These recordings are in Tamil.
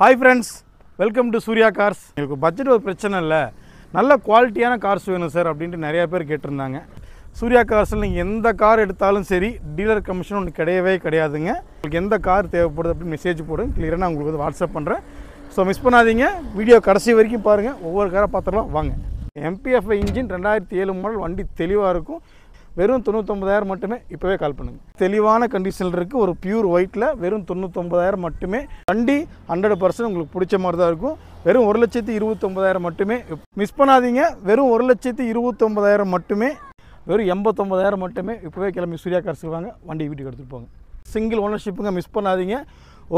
Hi friends, welcome to Surya Cars. உங்களுக்கு பட்ஜெட் ஒரு பிரச்சனை இல்லை, நல்ல குவாலிட்டியான கார்ஸ் வேணும் சார் அப்படின்ட்டு நிறைய பேர் கேட்டிருந்தாங்க. சூர்யா கார்ஸில் நீங்கள் எந்த கார் எடுத்தாலும் சரி டீலர் கமிஷன் ஒன்று கிடையவே கிடையாதுங்க. உங்களுக்கு எந்த கார் தேவைப்படுது அப்படின்னு மெசேஜ் போடுங்க, கிளியராக நான் உங்களுக்கு வந்து வாட்ஸ்அப் பண்ணுறேன். ஸோ மிஸ் பண்ணாதீங்க, வீடியோ கடைசி வரைக்கும் பாருங்கள். ஒவ்வொரு காரை பார்த்துடலாம் வாங்க. MPFI இன்ஜின் 2007 மாடல், வண்டி தெளிவாக இருக்கும். வெறும் 99,000 மட்டுமே. இப்போவே கால் பண்ணுங்கள். தெளிவான கண்டிஷனில் இருக்குது. ஒரு பியூர் ஒயிட்டில் வெறும் 99,000 மட்டுமே. வண்டி 100% உங்களுக்கு பிடிச்ச மாதிரி தான் இருக்கும். வெறும் 1,29,000 மட்டுமே. மிஸ் பண்ணாதீங்க, வெறும் 1,29,000 மட்டுமே. வெறும் 89,000 மட்டுமே. இப்போவே கிளம்பி சூர்யா கார்ஸுக்கு வாங்க, வண்டி வீட்டுக்கு எடுத்துகிட்டு போங்க. சிங்கிள் ஓனர்ஷிப்புங்க, மிஸ் பண்ணாதீங்க.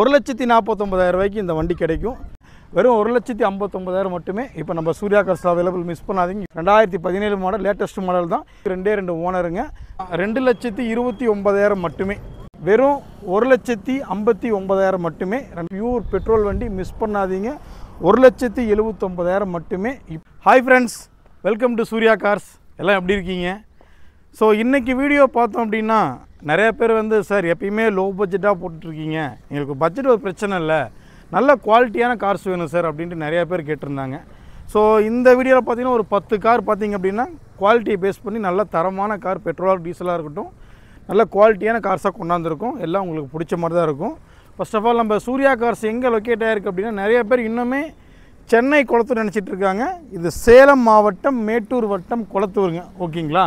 1,49,000 ரூபாய்க்கு இந்த வண்டி கிடைக்கும். வெறும் 1,59,000 மட்டுமே. இப்போ நம்ம சூர்யா கார்ஸில் அவைலபிள், மிஸ் பண்ணாதீங்க. 2017 மாடல், லேட்டஸ்ட் மாடல் தான். 2 ஓனருங்க. 2,29,000 மட்டுமே. வெறும் 1,59,000 மட்டுமே. பியூர் பெட்ரோல் வண்டி, மிஸ் பண்ணாதீங்க. 1,79,000 மட்டுமே. Hi friends, welcome to Surya cars. எல்லாம் எப்படி இருக்கீங்க? ஸோ இன்றைக்கி வீடியோ பார்த்தோம் அப்படின்னா, நிறைய பேர் வந்து சார் எப்பயுமே லோ பட்ஜெட்டாக போட்டுட்ருக்கீங்க, எங்களுக்கு பட்ஜெட் ஒரு பிரச்சனை இல்லை, நல்ல குவாலிட்டியான கார்ஸ் வேணும் சார் அப்படின்ட்டு நிறைய பேர் கேட்டிருந்தாங்க. ஸோ இந்த வீடியோவில் பார்த்தீங்கன்னா ஒரு 10 கார் பார்த்தீங்க அப்படின்னா குவாலிட்டியை பேஸ் பண்ணி நல்ல தரமான கார், பெட்ரோலாக டீசலாக இருக்கட்டும், நல்ல குவாலிட்டியான கார்ஸாக கொண்டாந்துருக்கும். எல்லாம் உங்களுக்கு பிடிச்ச மாதிரி தான் இருக்கும். ஃபர்ஸ்ட் ஆஃப் ஆல் நம்ம சூர்யா கார்ஸ் எங்கே லொக்கேட் ஆகிருக்கு அப்படின்னா, நிறைய பேர் இன்னுமே சென்னை குளத்தூர் நினச்சிட்டு இருக்காங்க. இது சேலம் மாவட்டம் மேட்டூர் வட்டம் குளத்தூருங்க. ஓகேங்களா?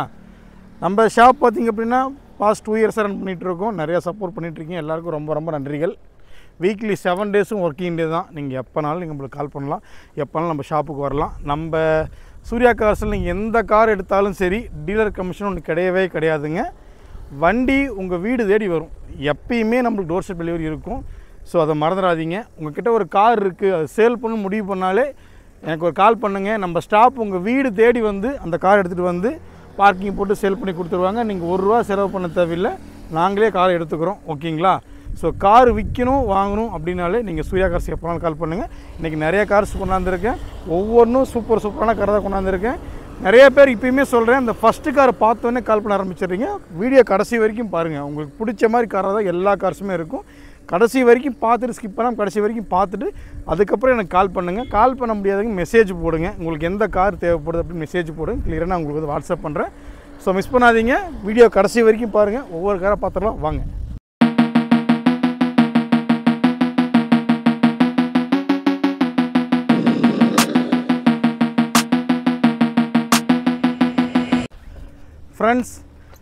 நம்ம ஷாப் பார்த்திங்க அப்படின்னா பாஸ்ட் 2 இயர்ஸாக ரன் பண்ணிகிட்ருக்கோம். நிறையா சப்போர்ட் பண்ணிகிட்ருக்கீங்க. எல்லாருக்கும் ரொம்ப ரொம்ப நன்றிகள். வீக்லி 7 டேஸும் ஒர்க்கிங் டே தான். நீங்கள் எப்போனாலும் நீங்கள் நம்மளுக்கு கால் பண்ணலாம், எப்போனாலும் நம்ம ஷாப்புக்கு வரலாம். நம்ம சூர்யா கார்ஸில் நீங்கள் எந்த கார் எடுத்தாலும் சரி டீலர் கமிஷன் ஒன்று கிடையவே கிடையாதுங்க. வண்டி உங்கள் வீடு தேடி வரும். எப்பயுமே நம்மளுக்கு டோர் ஸ்டெப் டெலிவரி இருக்கும். ஸோ அதை மறந்துடாதீங்க. உங்கள்கிட்ட ஒரு கார் இருக்குது, அது சேல் பண்ண முடிவு பண்ணாலே எனக்கு ஒரு கால் பண்ணுங்கள். நம்ம ஸ்டாப் உங்கள் வீடு தேடி வந்து அந்த கார் எடுத்துகிட்டு வந்து பார்க்கிங் போட்டு சேல் பண்ணி கொடுத்துருவாங்க. நீங்கள் ₹1 செலவு பண்ண தேவையில்லை, நாங்களே காரை எடுத்துக்கிறோம். ஓகேங்களா? ஸோ கார் விற்கணும் வாங்கணும் அப்படின்னாலே நீங்கள் சூர்யா கார்ஸ் எப்போனாலும் கால் பண்ணுங்கள். இன்றைக்கி நிறைய கார்ஸ் கொண்டாந்துருக்கேன். ஒவ்வொன்றும் சூப்பரான கார் தான் கொண்டாந்துருக்கேன். நிறைய பேர் இப்போயுமே சொல்கிறேன், அந்த ஃபஸ்ட்டு காரை பார்த்தோன்னே கால் பண்ண ஆரம்பிச்சிடுறீங்க. வீடியோ கடைசி வரைக்கும் பாருங்கள். உங்களுக்கு பிடிச்ச மாதிரி காராக தான் எல்லா கார்ஸுமே இருக்கும். கடைசி வரைக்கும் பார்த்துட்டு ஸ்கிப் பண்ணாமல் கடைசி வரைக்கும் பார்த்துட்டு அதுக்கப்புறம் எனக்கு கால் பண்ணுங்கள். கால் பண்ண முடியாதவங்க மெசேஜ் போடுங்க. உங்களுக்கு எந்த கார் தேவைப்படுது அப்படின்னு மெசேஜ் போடுங்க, கிளியராக நான் உங்களுக்கு வந்து வாட்ஸ்அப் பண்ணுறேன். ஸோ மிஸ் பண்ணாதீங்க, வீடியோ கடைசி வரைக்கும் பாருங்கள். ஒவ்வொரு காரை பார்த்துடலாம் வாங்க. ஃப்ரெண்ட்ஸ்,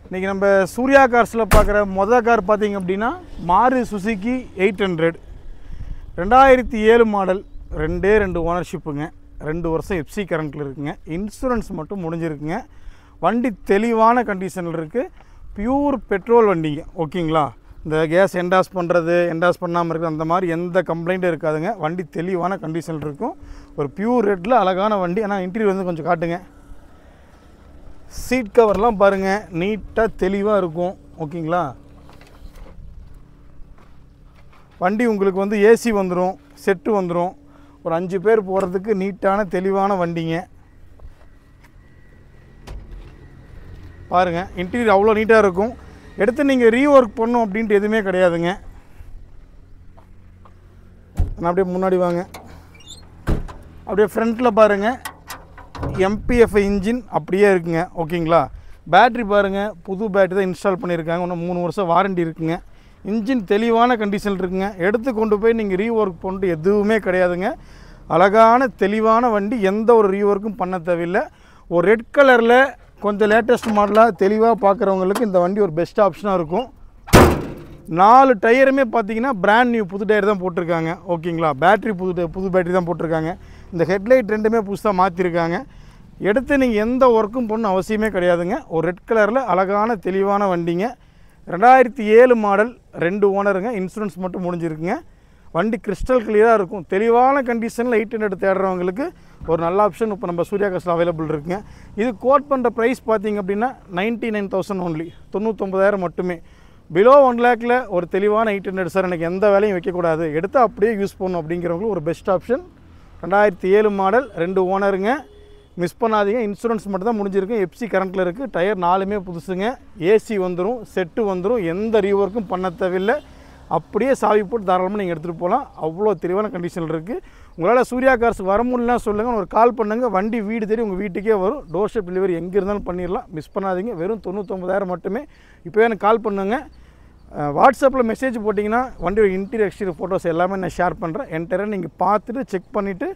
இன்றைக்கி நம்ம சூர்யா கார்ஸில் பார்க்குற மொதல் கார் பார்த்திங்க அப்படின்னா மாருதி சுசுகி 800, 2007 மாடல், 2 ஓனர்ஷிப்புங்க, 2 வருஷம் FC கரண்ட்டில் இருக்குங்க. இன்சூரன்ஸ் மட்டும் முடிஞ்சிருக்குங்க. வண்டி தெளிவான கண்டிஷனில் இருக்குது. பியூர் பெட்ரோல் வண்டிங்க. ஓகேங்களா? இந்த கேஸ் என்டாஸ் பண்ணுறது, என்டாஸ் பண்ணாமல் இருக்குது, அந்த மாதிரி எந்த கம்ப்ளைண்ட்டும் இருக்காதுங்க. வண்டி தெளிவான கண்டிஷனில் இருக்கும். ஒரு பியூர் ரெட்டில் அழகான வண்டி. ஆனால் இன்டீரியர் வந்து கொஞ்சம் காட்டுங்க. சீட் கவர்லாம் பாருங்கள், நீட்டாக தெளிவாக இருக்கும். ஓகேங்களா? வண்டி உங்களுக்கு வந்து ஏசி வந்துடும், செட்டு வந்துடும். ஒரு 5 பேர் போகிறதுக்கு நீட்டான தெளிவான வண்டிங்க. பாருங்கள், இன்டீரியர் அவ்வளோ நீட்டாக இருக்கும். எடுத்து நீங்கள் ரீஒர்க் பண்ணணும் அப்படின்ட்டு எதுவுமே கிடையாதுங்க. நான் அப்படியே முன்னாடி வாங்க. அப்படியே ஃப்ரண்ட்டில் பாருங்கள், MPFI இன்ஜின் அப்படியே இருக்குங்க. ஓகேங்களா? பேட்ரி பாருங்கள், புது பேட்ரி தான் இன்ஸ்டால் பண்ணியிருக்காங்க. இன்னும் 3 வருஷம் வாரண்டி இருக்குங்க. இன்ஜின் தெளிவான கண்டிஷனில் இருக்குங்க. எடுத்து கொண்டு போய் நீங்கள் ரீஒர்க் பண்ணிட்டு எதுவுமே கிடையாதுங்க. அழகான தெளிவான வண்டி, எந்த ஒரு ரீஒர்க்கும் பண்ண தேவையில்லை. ஒரு ரெட் கலரில் கொஞ்சம் லேட்டஸ்ட் மாடலாக தெளிவாக பார்க்குறவங்களுக்கு இந்த வண்டி ஒரு பெஸ்ட் ஆப்ஷனாக இருக்கும். 4 டயருமே பார்த்தீங்கன்னா பிராண்ட் நியூ புது டயர் தான் போட்டிருக்காங்க. ஓகேங்களா? பேட்ரி புது பேட்ரி தான் போட்டிருக்காங்க. இந்த ஹெட்லைட் 2மே புதுசாக மாற்றிருக்காங்க. எடுத்து நீங்கள் எந்த ஒர்க்கும் பண்ணணும் அவசியமே கிடையாதுங்க. ஒரு ரெட் கலரில் அழகான தெளிவான வண்டிங்க. 2007 மாடல், 2 ஓனருங்க. இன்சூரன்ஸ் மட்டும் முடிஞ்சிருக்குங்க. வண்டி கிறிஸ்டல் கிளியராக இருக்கும். தெளிவான கண்டிஷனில் 800 தேடுறவங்களுக்கு ஒரு நல்ல ஆப்ஷன் இப்போ நம்ம சூர்யா கார்ஸில் அவைலபிள் இருக்குங்க. இது கோட் பண்ணுற ப்ரைஸ் பார்த்திங்க அப்படின்னா 99,000 ஒன்லி, 99,000 மட்டுமே. பிலோ 1 லேக்கில் ஒரு தெளிவான 800 சார், எனக்கு எந்த வேலையும் வைக்கக்கூடாது, எடுத்து அப்படியே யூஸ் பண்ணணும் அப்படிங்கிறவங்களுக்கு ஒரு பெஸ்ட் ஆப்ஷன். 2007 மாடல், 2 ஓனருங்க. மிஸ் பண்ணாதீங்க. இன்சூரன்ஸ் மட்டும் தான் முடிஞ்சிருக்கு. FC கரண்ட்டில் இருக்குது. டயர் 4மே புதுசுங்க. ஏசி வந்துடும், செட்டு வந்துடும். எந்த ரீஒர்க்கும் பண்ண தேவையில்லை. அப்படியே சாவி போட்டு தாராளமாக நீங்கள் எடுத்துகிட்டு போகலாம். அவ்வளோ தெளிவான கண்டிஷனில் இருக்குது. உங்களால் சூர்யா கார்ஸ் வர முடியலன்னா சொல்லுங்கள், ஒரு கால் பண்ணுங்கள். வண்டி வீடு தேடி உங்கள் வீட்டுக்கே வரும். டோர் ஸ்டெப் டெலிவரி எங்கே இருந்தாலும் பண்ணிடலாம். மிஸ் பண்ணாதீங்க. வெறும் 99,000 மட்டுமே. இப்போவே எனக்கு கால் பண்ணுங்கள். வாட்ஸ்அப்பில் மெசேஜ் போட்டிங்கன்னா வண்டியோட இன்டீரியர் எக்ஸ்டீரியர் ஃபோட்டோஸ் எல்லாமே நான் ஷேர் பண்ணுறேன். என்கிட்ட நீங்கள் பார்த்துட்டு செக் பண்ணிவிட்டு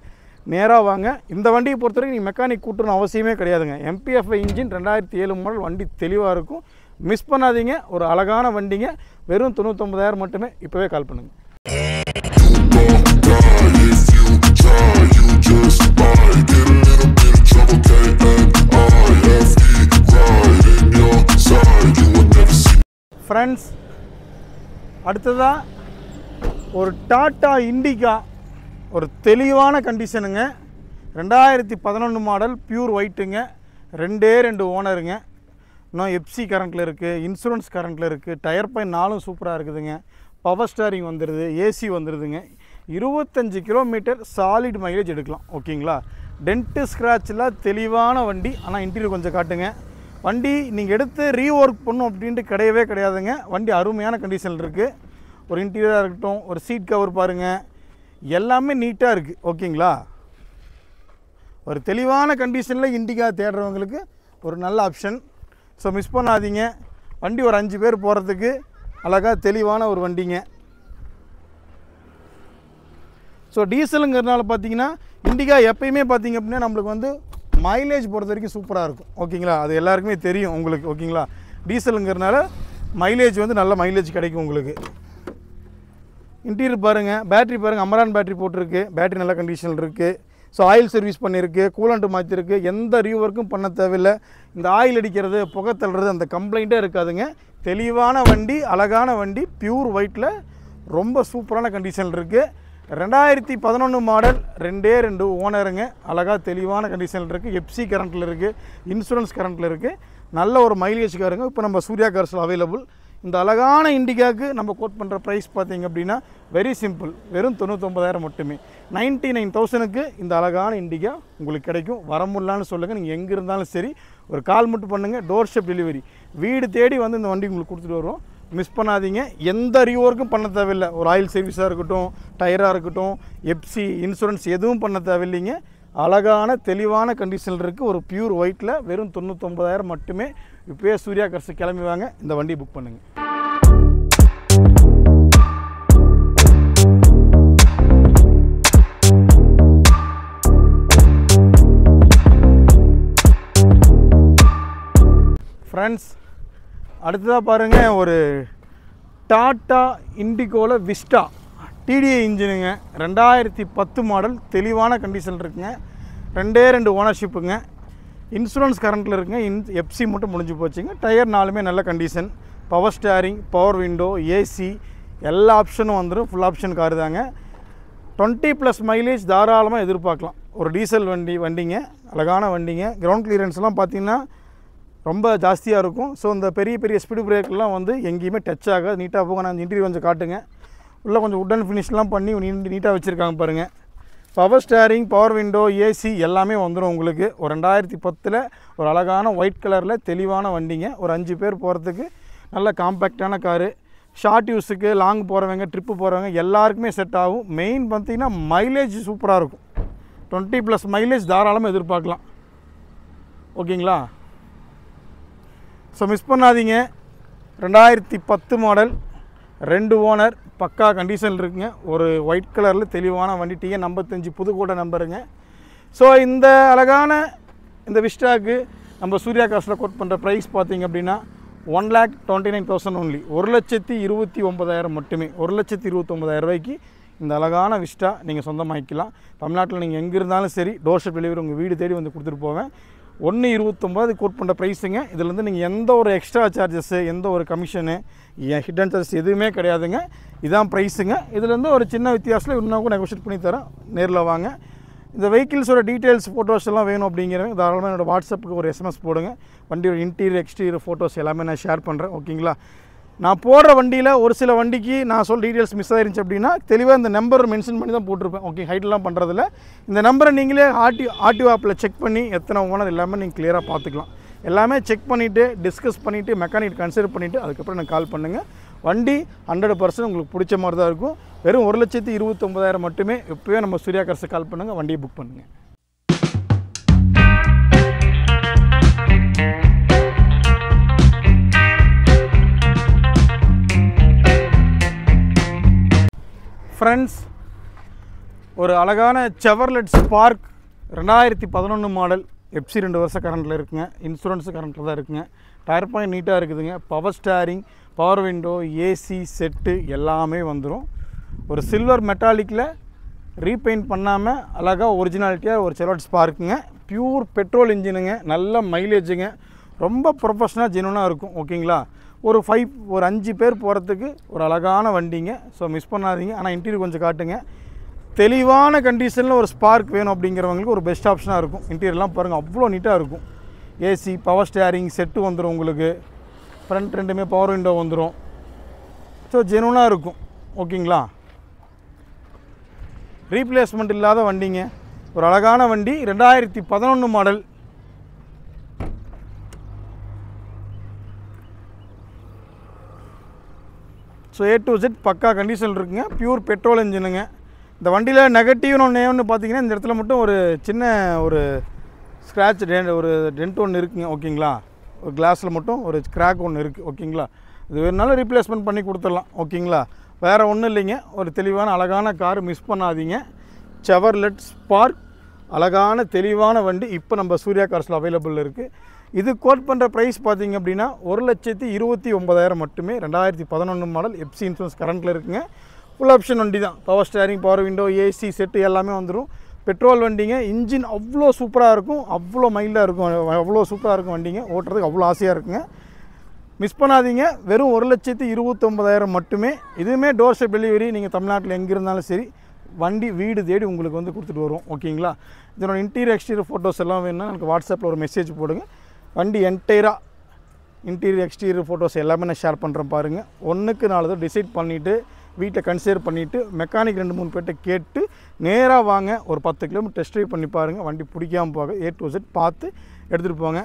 நேராக வாங்க. இந்த வண்டியை பொறுத்த வரைக்கும் நீங்கள் மெக்கானிக் கூட்டணும் அவசியமே கிடையாதுங்க. MPFI இன்ஜின் 2007 மாடல் வண்டி தெளிவாக இருக்கும். மிஸ் பண்ணாதீங்க. ஒரு அழகான வண்டிங்க. வெறும் 99,000 மட்டுமே. இப்போவே கால் பண்ணுங்கள். ஃப்ரெண்ட்ஸ், அடுத்ததாக ஒரு டாட்டா இண்டிகா, ஒரு தெளிவான கண்டிஷனுங்க. 2011 மாடல் பியூர் ஒயிட்டுங்க. 2 ஓனருங்க. இன்னும் எஃப்சி கரண்ட்டில் இருக்குது, இன்சூரன்ஸ் கரண்ட்டில் இருக்குது. டயர் பாயிண்ட் 4 சூப்பராக இருக்குதுங்க. பவர் ஸ்டாரிங் வந்துடுது, ஏசி வந்துடுதுங்க. 25 கிலோமீட்டர் சாலிட் மைலேஜ் எடுக்கலாம். ஓகேங்களா? டென்ட்டு ஸ்க்ராட்செலாம் தெளிவான வண்டி. ஆனால் இன்டீரியர் கொஞ்சம் காட்டுங்க. வண்டி நீங்கள் எடுத்து ரீஒர்க் பண்ணும் அப்படின்ட்டு கிடையவே கிடையாதுங்க. வண்டி அருமையான கண்டிஷனில் இருக்குது. ஒரு இன்டீரியராக இருக்கட்டும், ஒரு சீட் கவர் பாருங்கள், எல்லாமே நீட்டாக இருக்குது. ஓகேங்களா? ஒரு தெளிவான கண்டிஷனில் இண்டிகா தேடுறவங்களுக்கு ஒரு நல்ல ஆப்ஷன். ஸோ மிஸ் பண்ணாதீங்க. வண்டி ஒரு 5 பேர் போகிறதுக்கு அழகாக தெளிவான ஒரு வண்டிங்க. ஸோ டீசலுங்கிறதுனால பார்த்தீங்கன்னா இண்டிகா எப்பயுமே பார்த்தீங்க அப்படின்னா நம்மளுக்கு வந்து மைலேஜ் பொறுத்த வரைக்கும் சூப்பராக இருக்கும். ஓகேங்களா? அது எல்லாருக்குமே தெரியும் உங்களுக்கு. ஓகேங்களா? டீசலுங்கிறதுனால மைலேஜ் வந்து நல்ல மைலேஜ் கிடைக்கும் உங்களுக்கு. இன்டீரியர் பாருங்கள், பேட்ரி பாருங்கள், அமரான் பேட்ரி போட்டிருக்கு. பேட்ரி நல்ல கண்டிஷனில் இருக்குது. ஸோ ஆயில் சர்வீஸ் பண்ணியிருக்கு, கூலண்ட்டு மாற்றிருக்கு. எந்த ரீஒர்க்கும் பண்ண தேவையில்லை. இந்த ஆயில் அடிக்கிறது, புகை தள்ளுறது அந்த கம்ப்ளைண்ட்டே இருக்காதுங்க. தெளிவான வண்டி, அழகான வண்டி, பியூர் ஒயிட்டில் ரொம்ப சூப்பரான கண்டிஷனில் இருக்குது. 2011 மாடல், 2 ஓனருங்க. அழகாக தெளிவான கண்டிஷனில் இருக்குது. எஃப்சி கரண்ட்டில் இருக்குது, இன்சூரன்ஸ் கரண்ட்டில் இருக்குது. நல்ல ஒரு மைலேஜ் காருங்க. இப்போ நம்ம சூர்யா கார்ஸில் அவைலபிள். இந்த அழகான இண்டிகாவுக்கு நம்ம கோட் பண்ணுற ப்ரைஸ் பார்த்திங்க அப்படின்னா வெரி சிம்பிள். வெறும் 99,000 மட்டுமே. 99,000க்கு இந்த அழகான இண்டிகா உங்களுக்கு கிடைக்கும். வர முடியலான்னு சொல்லுங்கள். நீங்கள் எங்கே இருந்தாலும் சரி ஒரு கால் மட்டும் பண்ணுங்கள். டோர் ஸ்டெப் டெலிவரி வீடு தேடி வந்து இந்த வண்டி உங்களுக்கு கொடுத்துட்டு வருவோம். மிஸ் பண்ணாதீங்க. எந்த ரீஒர்க்கும் பண்ண தேவையில்லை. ஒரு ஆயில் சர்வீஸாக இருக்கட்டும், டயராக இருக்கட்டும், எஃப்சி, இன்சூரன்ஸ் எதுவும் பண்ண தேவையில்லைங்க. அழகான தெளிவான கண்டிஷனில் இருக்குது. ஒரு பியூர் ஒயிட்டில் வெறும் 99,000 மட்டுமே. இப்போயே சூர்யா கார்ஸ் கிளம்பி வாங்க. இந்த வண்டி புக் பண்ணுங்கள். ஃப்ரெண்ட்ஸ், அடுத்ததாக பாருங்கள், ஒரு டாட்டா இண்டிகோவில் விஸ்டா டிடிஐ இன்ஜினுங்க. 2010 மாடல், தெளிவான கண்டிஷன் இருக்குங்க. 2 ஓனர்ஷிப்புங்க. இன்சூரன்ஸ் கரண்ட்டில் இருக்குங்க. எஃப்சி மட்டும் முடிஞ்சு போச்சுங்க. டயர் 4மே நல்ல condition. Power steering, power window, AC எல்லா ஆப்ஷனும் வந்துடும். ஃபுல் ஆப்ஷன் காரு தாங்க. 20+ மைலேஜ் தாராளமாக எதிர்பார்க்கலாம். ஒரு டீசல் வண்டிங்க. அழகான வண்டிங்க. கிரவுண்ட் கிளியரன்ஸ்லாம் பார்த்திங்கன்னா ரொம்ப ஜாஸ்தியாக இருக்கும். ஸோ இந்த பெரிய ஸ்பீடு பிரேக்கெலாம் வந்து எங்கேயுமே டச் ஆகாது. நீட்டாக போக. நான் இன்டீரியர் கொஞ்சம் காட்டுங்க. உள்ளே கொஞ்சம் உட்டன் ஃபினிஷ்லாம் பண்ணி நீட்டாக வச்சுருக்காங்க பாருங்கள். Power steering, power window, AC எல்லாமே வந்துடும் உங்களுக்கு. ஒரு 2010 ஒரு அழகான ஒயிட் கலரில் தெளிவான வண்டிங்க. ஒரு 5 பேர் போகிறதுக்கு நல்ல காம்பேக்டான காரு. ஷார்ட் யூஸுக்கு, லாங் போகிறவங்க, ட்ரிப்பு போகிறவங்க எல்லாருக்குமே செட் ஆகும். மெயின் பார்த்திங்கன்னா மைலேஜ் சூப்பராக இருக்கும். 20+ மைலேஜ் தாராளமாக எதிர்பார்க்கலாம். ஓகேங்களா? ஸோ மிஸ் பண்ணாதீங்க. 2010 மாடல், 2 ஓனர், பக்கா கண்டிஷன் இருக்குங்க. ஒரு ஒயிட் கலரில் தெளிவான வண்டி. TN 55 புதுக்கோட்டை நம்பருங்க. ஸோ இந்த அழகான இந்த விஸ்டாக்கு நம்ம சூர்யா கார்ஸில் கோட் பண்ணுற ப்ரைஸ் பார்த்திங்க அப்படின்னா 1,29,000 ஒன்லி. 1,29,000 மட்டுமே. 1,29,000 ரூபாய்க்கு இந்த அழகான விஸ்டா நீங்கள் சொந்தமாக்கிக்கலாம். தமிழ்நாட்டில் நீங்கள் எங்கே இருந்தாலும் சரி டோர் ஸ்டெப் டெலிவரி உங்கள் வீடு தேடி வந்து கொடுத்துட்டு போவேன். 1,29,000 கோட் பண்ணுற ப்ரைஸுங்க. இதிலேருந்து நீங்கள் எந்த ஒரு எக்ஸ்ட்ரா சார்ஜஸ்ஸு, எந்த ஒரு கமிஷனு, ஹிடன் சார்ஜஸ் எதுவுமே கிடையாதுங்க. இதான் ப்ரைஸுங்க. இதுலேருந்து ஒரு சின்ன வித்தியாசத்தில் இன்னும் கூட நெகோஷியேட் பண்ணி தரேன். நேரில் வாங்க. இந்த வெஹிக்கிள்ஸோட டீட்டெயில்ஸ், ஃபோட்டோஸ் எல்லாம் வேணும் அப்படிங்கிறவங்க தாராளமாக என்னோடய வாட்ஸ்அப்புக்கு ஒரு SMS போடுங்க. வண்டியோட இன்டீரியர், எக்ஸ்டீரியர் ஃபோட்டோஸ் எல்லாமே நான் ஷேர் பண்ணுறேன். ஓகேங்களா? நான் போடுற வண்டியில் ஒரு சில வண்டிக்கு நான் சொல்ல டீட்டெயில்ஸ் மிஸ் ஆயிருந்துச்சு அப்படின்னா தெளிவாக இந்த நம்பர் மென்ஷன் பண்ணி தான் போட்டிருப்பேன். ஓகே, ஹைட்லாம் பண்ணுறதில்ல. இந்த நம்பரை நீங்களே ஆர்டிஓ ஆப்பில் செக் பண்ணி எத்தனை ஓனர் எல்லாமே நீங்கள் கிளியராக பார்த்துக்கலாம். எல்லாமே செக் பண்ணிவிட்டு, டிஸ்கஸ் பண்ணிவிட்டு, மெக்கானிக் கன்சிடர் பண்ணிவிட்டு அதுக்கப்புறம் எனக்கு கால் பண்ணுங்கள். வண்டி 100% உங்களுக்கு பிடிச்ச மாதிரி தான் இருக்கும். வெறும் 1,29,000 மட்டுமே. இப்போவே நம்ம சூர்யா கார்ஸுக்கு கால் பண்ணுங்கள், வண்டியை புக் பண்ணுங்கள். ஃப்ரெண்ட்ஸ், ஒரு அழகான செவர்லெட் ஸ்பார்க் 2011 மாடல், எஃப்சி 2 வருஷம் கரண்ட்டில் இருக்குங்க. இன்சூரன்ஸு கரண்ட்டில் தான் இருக்குங்க. டயர் பாயிண்ட் நீட்டாக இருக்குதுங்க. Power steering, power window, AC set எல்லாமே வந்துடும். ஒரு சில்வர் மெட்டாலிக்கில் ரீபெயிண்ட் பண்ணாமல் அழகாக ஒரிஜினாலிட்டியாக ஒரு செவர்லெட் ஸ்பார்க்குங்க. பியூர் பெட்ரோல் இன்ஜினுங்க. நல்ல மைலேஜுங்க. ரொம்ப ப்ரொஃபஷனலாக ஜெனுவனாக இருக்கும். ஓகேங்களா? ஒரு 5 பேர் போகிறதுக்கு ஒரு அழகான வண்டிங்க. ஸோ மிஸ் பண்ணாதீங்க. ஆனால் இன்டீரியர் கொஞ்சம் காட்டுங்க. தெளிவான கண்டிஷனில் ஒரு ஸ்பார்க் வேணும் அப்படிங்கிறவங்களுக்கு ஒரு பெஸ்ட் ஆப்ஷனாக இருக்கும். இன்டீரியர்லாம் பாருங்கள், அவ்வளோ நீட்டாக இருக்கும். ஏசி, பவர் ஸ்டேரிங் செட்டு வந்துடும் உங்களுக்கு. ஃப்ரண்ட் ரெண்டுமே பவர் விண்டோ வந்துடும். ஸோ ஜெனுவனாக இருக்கும். ஓகேங்களா? ரீப்ளேஸ்மெண்ட் இல்லாத வண்டிங்க. ஒரு அழகான வண்டி, 2011 model. So A to Z பக்கா கண்டிஷன் இருக்குங்க. பியூர் பெட்ரோல் இன்ஜினுங்க. இந்த வண்டியில் நெகட்டிவ்னு ஒன்று பார்த்தீங்கன்னா, இந்த இடத்துல மட்டும் ஒரு சின்ன ஒரு ஸ்க்ராட்ச் ஒரு டென்ட் ஒன்று இருக்குங்க. ஓகேங்களா? ஒரு கிளாஸில் மட்டும் ஒரு கிராக் ஒன்று இருக்குது. ஓகேங்களா? இது வேணுனாலும் ரீப்ளேஸ்மெண்ட் பண்ணி கொடுத்துடலாம். ஓகேங்களா? வேறு ஒன்றும் இல்லைங்க. ஒரு தெளிவான அழகான கார், மிஸ் பண்ணாதீங்க. செவர்லெட் ஸ்பார்க், அழகான தெளிவான வண்டி இப்போ நம்ம சூர்யா கார்ஸில் அவைலபிள் இருக்குது. இது கோட் பண்ணுற ப்ரைஸ் பார்த்திங்க அப்படின்னா 1,29,000 மட்டுமே. 2011 மாடல், எஃப்சி இன்சூரன்ஸ் கரண்ட்டில் இருக்குங்க. ஃபுல் ஆப்ஷன் வண்டி தான். Power steering, power window, AC set எல்லாமே வந்துடும். பெட்ரோல் வண்டிங்க. இன்ஜின் அவ்வளோ சூப்பராக இருக்கும். அவ்வளோ மைல்டாக இருக்கும். அவ்வளோ சூப்பராக இருக்கும் வண்டிங்க. ஓட்டுறதுக்கு அவ்வளோ ஆசையாக இருக்குங்க. மிஸ் பண்ணாதீங்க. வெறும் 1,29,000 மட்டுமே. இதுவுமே டோர் ஸ்டெப் டெலிவரி. நீங்கள் தமிழ்நாட்டில் எங்கே இருந்தாலும் சரி, வண்டி வீடு தேடி உங்களுக்கு வந்து கொடுத்துட்டு வரும். ஓகேங்களா? இதனோட இன்டீரியர் எக்ஸ்டீரியர் ஃபோட்டோஸ் எல்லாம் வேணும்னா எனக்கு வாட்ஸ்அப்பில் ஒரு மெசேஜ் போடுங்க. வண்டி என்டையராக இன்டீரியர் எக்ஸ்டீரியர் ஃபோட்டோஸ் எல்லாமே நான் ஷேர் பண்ணுறேன் பாருங்கள். 1க்கு 4 தான் டிசைட் பண்ணிவிட்டு வீட்டில் கன்சிடர் பண்ணிவிட்டு மெக்கானிக் 2-3 பேர்கிட்ட கேட்டு நேராக வாங்க. ஒரு 10 கிலோமீட்டர் டெஸ்ட் ட்ரைவ் பண்ணி பாருங்கள். வண்டி பிடிக்காமல் போக A to Z பார்த்து எடுத்துகிட்டு போங்க.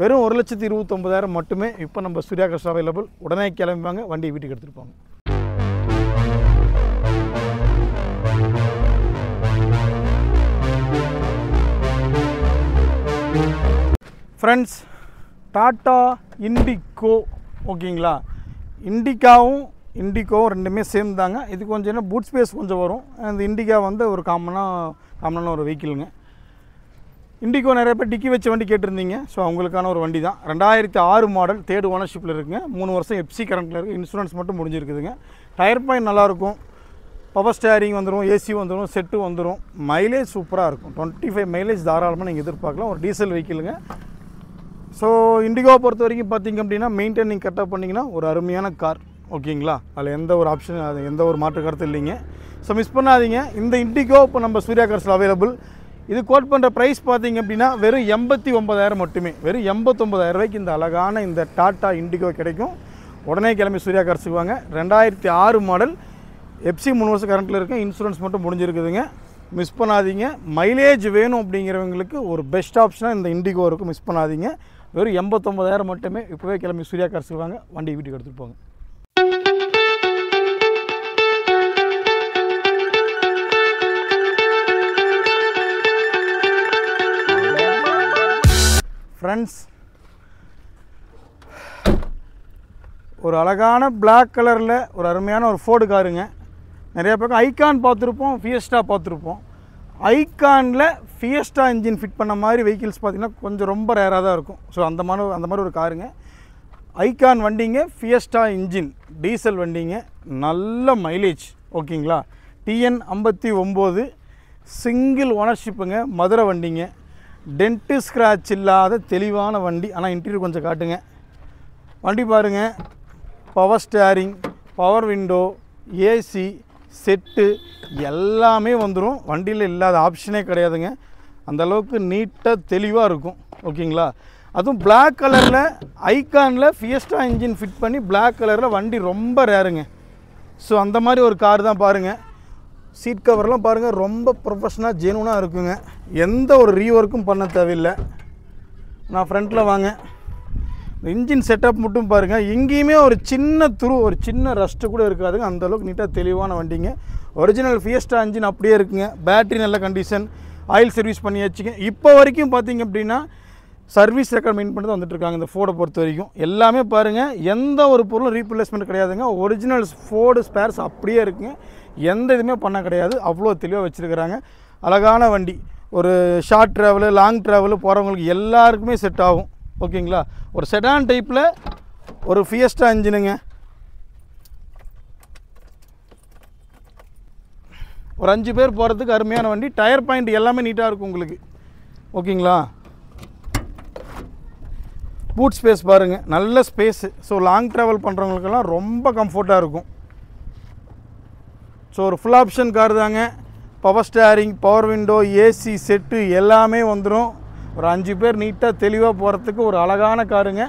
வெறும் 1,29,000 மட்டுமே. இப்போ நம்ம சூர்யா கார்ஸ் அவைலபிள். உடனே கிளம்பிவாங்க, வண்டியை வீட்டுக்கு எடுத்துகிட்டு போங்க. Friends, tata indigo. ஓகேங்களா? இண்டிகாவும் ரெண்டுமே சேம் தாங்க. இது கொஞ்சம் என்ன பூட் ஸ்பேஸ் கொஞ்சம் வரும். அந்த இண்டிகா வந்து ஒரு காமனான ஒரு வெஹிக்கிளுங்க. இண்டிகோ நிறைய பேர் டிக்கி வச்ச வண்டி கேட்டிருந்தீங்க. ஸோ அவங்களுக்கான ஒரு வண்டி தான். 2006 மாடல், 3rd ஓனர்ஷிப்பில் இருக்குங்க. 3 வருஷம் எஃப்சி கரண்ட்டில் இருக்குது. இன்சூரன்ஸ் மட்டும் முடிஞ்சிருக்குதுங்க. டயர் பாயிண்ட் நல்லாயிருக்கும். பவர் ஸ்டேரிங் வந்துடும், ஏசி வந்துடும், செட்டு வந்துடும். மைலேஜ் சூப்பராக இருக்கும். 25 மைலேஜ் தாராளமாக நீங்கள் எதிர்பார்க்கலாம். ஒரு டீசல் வெஹிக்கிளுங்க. ஸோ இண்டிகோவை பொறுத்த வரைக்கும் பார்த்திங்க அப்படின்னா மெயின்டைனிங் கரெக்டாக பண்ணிங்கன்னா ஒரு அருமையான கார். ஓகேங்களா? அதில் எந்த ஒரு ஆப்ஷன், அது எந்த ஒரு மாற்று கருத்து இல்லைங்க. ஸோ மிஸ் பண்ணாதீங்க. இந்த இண்டிகோ இப்போ நம்ம சூர்யா கார்ஸில் அவைலபிள். இது கோட் பண்ணுற ப்ரைஸ் பார்த்திங்க அப்படின்னா வெறும் 89,000 மட்டுமே. வெறும் 89,000 ரூபாய்க்கு இந்த அழகான இந்த டாட்டா இண்டிகோ கிடைக்கும். உடனே கிளம்பி சூர்யா கார்ஸுக்கு வாங்க. 2006 மாடல், எஃப்சி 3 வருஷம் கரண்ட்டில் இருக்குது. இன்சூரன்ஸ் மட்டும் முடிஞ்சிருக்குதுங்க. மிஸ் பண்ணாதீங்க. மைலேஜ் வேணும் அப்படிங்கிறவங்களுக்கு ஒரு பெஸ்ட் ஆப்ஷனாக இந்த இண்டிகோ இருக்கும். மிஸ் பண்ணாதீங்க. வெறும் 89,000 மட்டுமே. இப்போவே கிளம்பி சூர்யா கார்ஸுக்கு வாங்க, வண்டி வீட்டுக்கு எடுத்துகிட்டு போங்க. ஃப்ரெண்ட்ஸ், ஒரு அழகான பிளாக் கலரில் ஒரு அருமையான ஒரு ஃபோர்டு காருங்க. நிறைய பக்கம் ஐகான் பார்த்துருப்போம், ஃபியஸ்டா பார்த்துருப்போம். ஐகானில் ஃபியஸ்டா இன்ஜின் ஃபிட் பண்ண மாதிரி வெஹிக்கிள்ஸ் பார்த்திங்கன்னா கொஞ்சம் ரொம்ப ரேராக தான் இருக்கும். ஸோ அந்த மாதிரி ஒரு காருங்க. ஐகான் வண்டிங்க, ஃபியஸ்டா இன்ஜின், டீசல் வண்டிங்க, நல்ல மைலேஜ். ஓகேங்களா? TN 59 single ஓனர்ஷிப்புங்க. மதுரை வண்டிங்க. டென்ட்டு ஸ்க்ராட்ச் இல்லாத தெளிவான வண்டி. ஆனால் இன்டீரியர் கொஞ்சம் காட்டுங்க. வண்டி பாருங்கள். Power steering, power window, AC set எல்லாமே வந்துடும். வண்டியில் இல்லாத ஆப்ஷனே கிடையாதுங்க. அந்தளவுக்கு நீட்டாக தெளிவாக இருக்கும். ஓகேங்களா? அதுவும் பிளாக் கலரில் ஐகானில் ஃபியஸ்டா இன்ஜின் ஃபிட் பண்ணி பிளாக் கலரில் வண்டி ரொம்ப ரேருங்க. ஸோ அந்த மாதிரி ஒரு கார் தான் பாருங்கள். சீட் கவர்லாம் பாருங்கள், ரொம்ப ப்ரொஃபஷனலாக ஜெனுவனாக இருக்குங்க. எந்த ஒரு ரீஒர்க்கும் பண்ண தேவையில்லை. நான் ஃப்ரண்ட்டில் வாங்க. இன்ஜின் செட்டப் மட்டும் பாருங்கள், எங்கேயுமே ஒரு சின்ன ஒரு சின்ன ரஸ்ட்டு கூட இருக்காதுங்க. அந்தளவுக்கு நீட்டாக தெளிவான வண்டிங்க. ஒரிஜினல் ஃபியஸ்டா இன்ஜின் அப்படியே இருக்குங்க. பேட்ரி நல்ல கண்டிஷன், ஆயில் சர்வீஸ் பண்ணி வச்சுங்க. இப்போ வரைக்கும் பார்த்திங்க அப்படின்னா சர்வீஸ் ரெக்கார்ட் மெயின் பண்ணிட்டு வந்துட்டுருக்காங்க இந்த ஃபோர்டை பொறுத்த வரைக்கும். எல்லாமே பாருங்கள், எந்த ஒரு பொருளும் ரீப்ளேஸ்மெண்ட் கிடையாதுங்க. ஒரிஜினல் ஃபோர்டு ஸ்பேர்ஸ் அப்படியே இருக்குங்க. எந்த இதுவுமே பண்ண கிடையாது. அவ்வளோ தெளிவாக வச்சுருக்கிறாங்க. அழகான வண்டி. ஒரு ஷார்ட் ட்ராவலு, லாங் ட்ராவலு போகிறவங்களுக்கு எல்லாருக்குமே செட் ஆகும். ஓகேங்களா? ஒரு செடான் டைப்பில் ஒரு ஃபியஸ்டா இன்ஜினுங்க. ஒரு 5 பேர் போகிறதுக்கு அருமையான வண்டி. டயர் பாயிண்ட் எல்லாமே நீட்டாக இருக்கும் உங்களுக்கு. ஓகேங்களா? பூட் ஸ்பேஸ் பாருங்கள், நல்ல ஸ்பேஸு. ஸோ லாங் ட்ராவல் பண்ணுறவங்களுக்கெல்லாம் ரொம்ப கம்ஃபர்ட்டாக இருக்கும். ஸோ ஒரு ஃபுல் ஆப்ஷன் கார் தாங்க. Power steering, power window, AC set எல்லாமே வந்துடும். ஒரு 5 பேர் நீட்டாக தெளிவாக போகிறதுக்கு ஒரு அழகான காருங்க.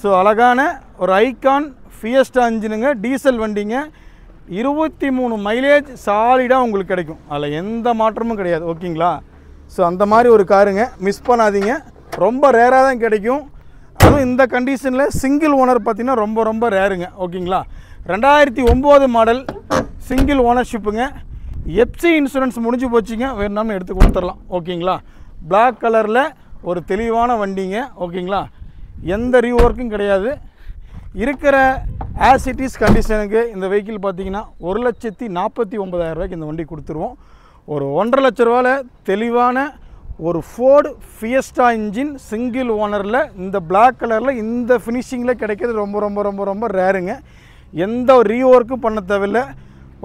ஸோ அழகான ஒரு ஐகான் ஃபியஸ்டா இன்ஜினுங்க. டீசல் வண்டிங்க. 23 மைலேஜ் சாலிடாக உங்களுக்கு கிடைக்கும். அதில் எந்த மாற்றமும் கிடையாது. ஓகேங்களா? ஸோ அந்த மாதிரி ஒரு காருங்க, மிஸ் பண்ணாதீங்க. ரொம்ப ரேராக தான் கிடைக்கும். அதுவும் இந்த கண்டிஷனில் சிங்கிள் ஓனர் பார்த்திங்கன்னா ரொம்ப ரொம்ப ரேருங்க. ஓகேங்களா? 2009 மாடல் சிங்கிள் ஓனர்ஷிப்புங்க. எஃப்சி இன்சூரன்ஸ் முடிஞ்சு போச்சுங்க. வேணும்னு எடுத்து கொடுத்துடலாம். ஓகேங்களா? பிளாக் கலரில் ஒரு தெளிவான வண்டிங்க. ஓகேங்களா? எந்த ரீஒர்க்கும் கிடையாது. இருக்கிற ஆசிட்டிஸ் கண்டிஷனுக்கு இந்த வெஹிக்கிள் பார்த்திங்கன்னா 1,49,000 ரூபாய்க்கு இந்த வண்டி கொடுத்துருவோம். ஒரு 1,50,000 லட்ச ரூபாயில் தெளிவான ஒரு ஃபோர்டு ஃபியஸ்டா இன்ஜின் சிங்கிள் ஓனரில் இந்த பிளாக் கலரில் இந்த ஃபினிஷிங்கில் கிடைக்கிறது ரொம்ப ரொம்ப ரொம்ப ரொம்ப ரேருங்க. எந்த ஒரு ரீஒர்க்கும் பண்ண தேவையில்லை.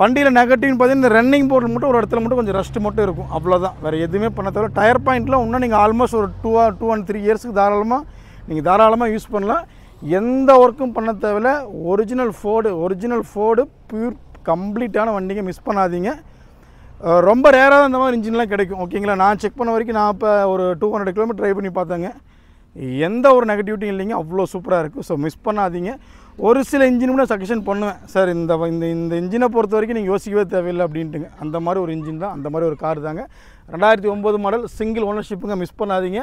வண்டியில் நெகட்டிவ்னு பார்த்தீங்கன்னா இந்த ரன்னிங் போர்டில் மட்டும் ஒரு இடத்துல மட்டும் கொஞ்சம் ரஸ்ட்டு மட்டும் இருக்கும். அவ்வளோதான், வேறு எதுவுமே பண்ண தேவை. டயர் பாயிண்ட்டில் இன்னும் நீங்கள் ஆல்மோஸ்ட் ஒரு 2 and 3 இயர்ஸுக்கு தாராளமாக யூஸ் பண்ணலாம். எந்த ஒர்க்கும் பண்ண தேவையில்ல. ஒரிஜினல் ஃபோர்டு பியூர் கம்ப்ளீட்டான வண்டிங்க. மிஸ் பண்ணாதீங்க. ரொம்ப ரேராக தான் இந்த மாதிரி இன்ஜின்லாம் கிடைக்கும். ஓகேங்களா? நான் செக் பண்ண வரைக்கும் நான் இப்போ ஒரு 200 கிலோமீட்டர் ட்ரைவ் பண்ணி பார்த்தேங்க. எந்த ஒரு நெகட்டிவிட்டியும் இல்லைங்க. அவ்வளோ சூப்பராக இருக்குது. ஸோ மிஸ் பண்ணாதீங்க. ஒரு சில இன்ஜின் கூட சஜஷன் பண்ணுவேன், சார் இந்த இன்ஜினை பொறுத்த வரைக்கும் நீங்கள் யோசிக்கவே தேவையில்லை அப்படின்ட்டுங்க. அந்த மாதிரி ஒரு இன்ஜின் தான், அந்த மாதிரி ஒரு கார் தாங்க. 2009 மாடல் சிங்கிள் ஓனர்ஷிப்புங்க. மிஸ் பண்ணாதீங்க.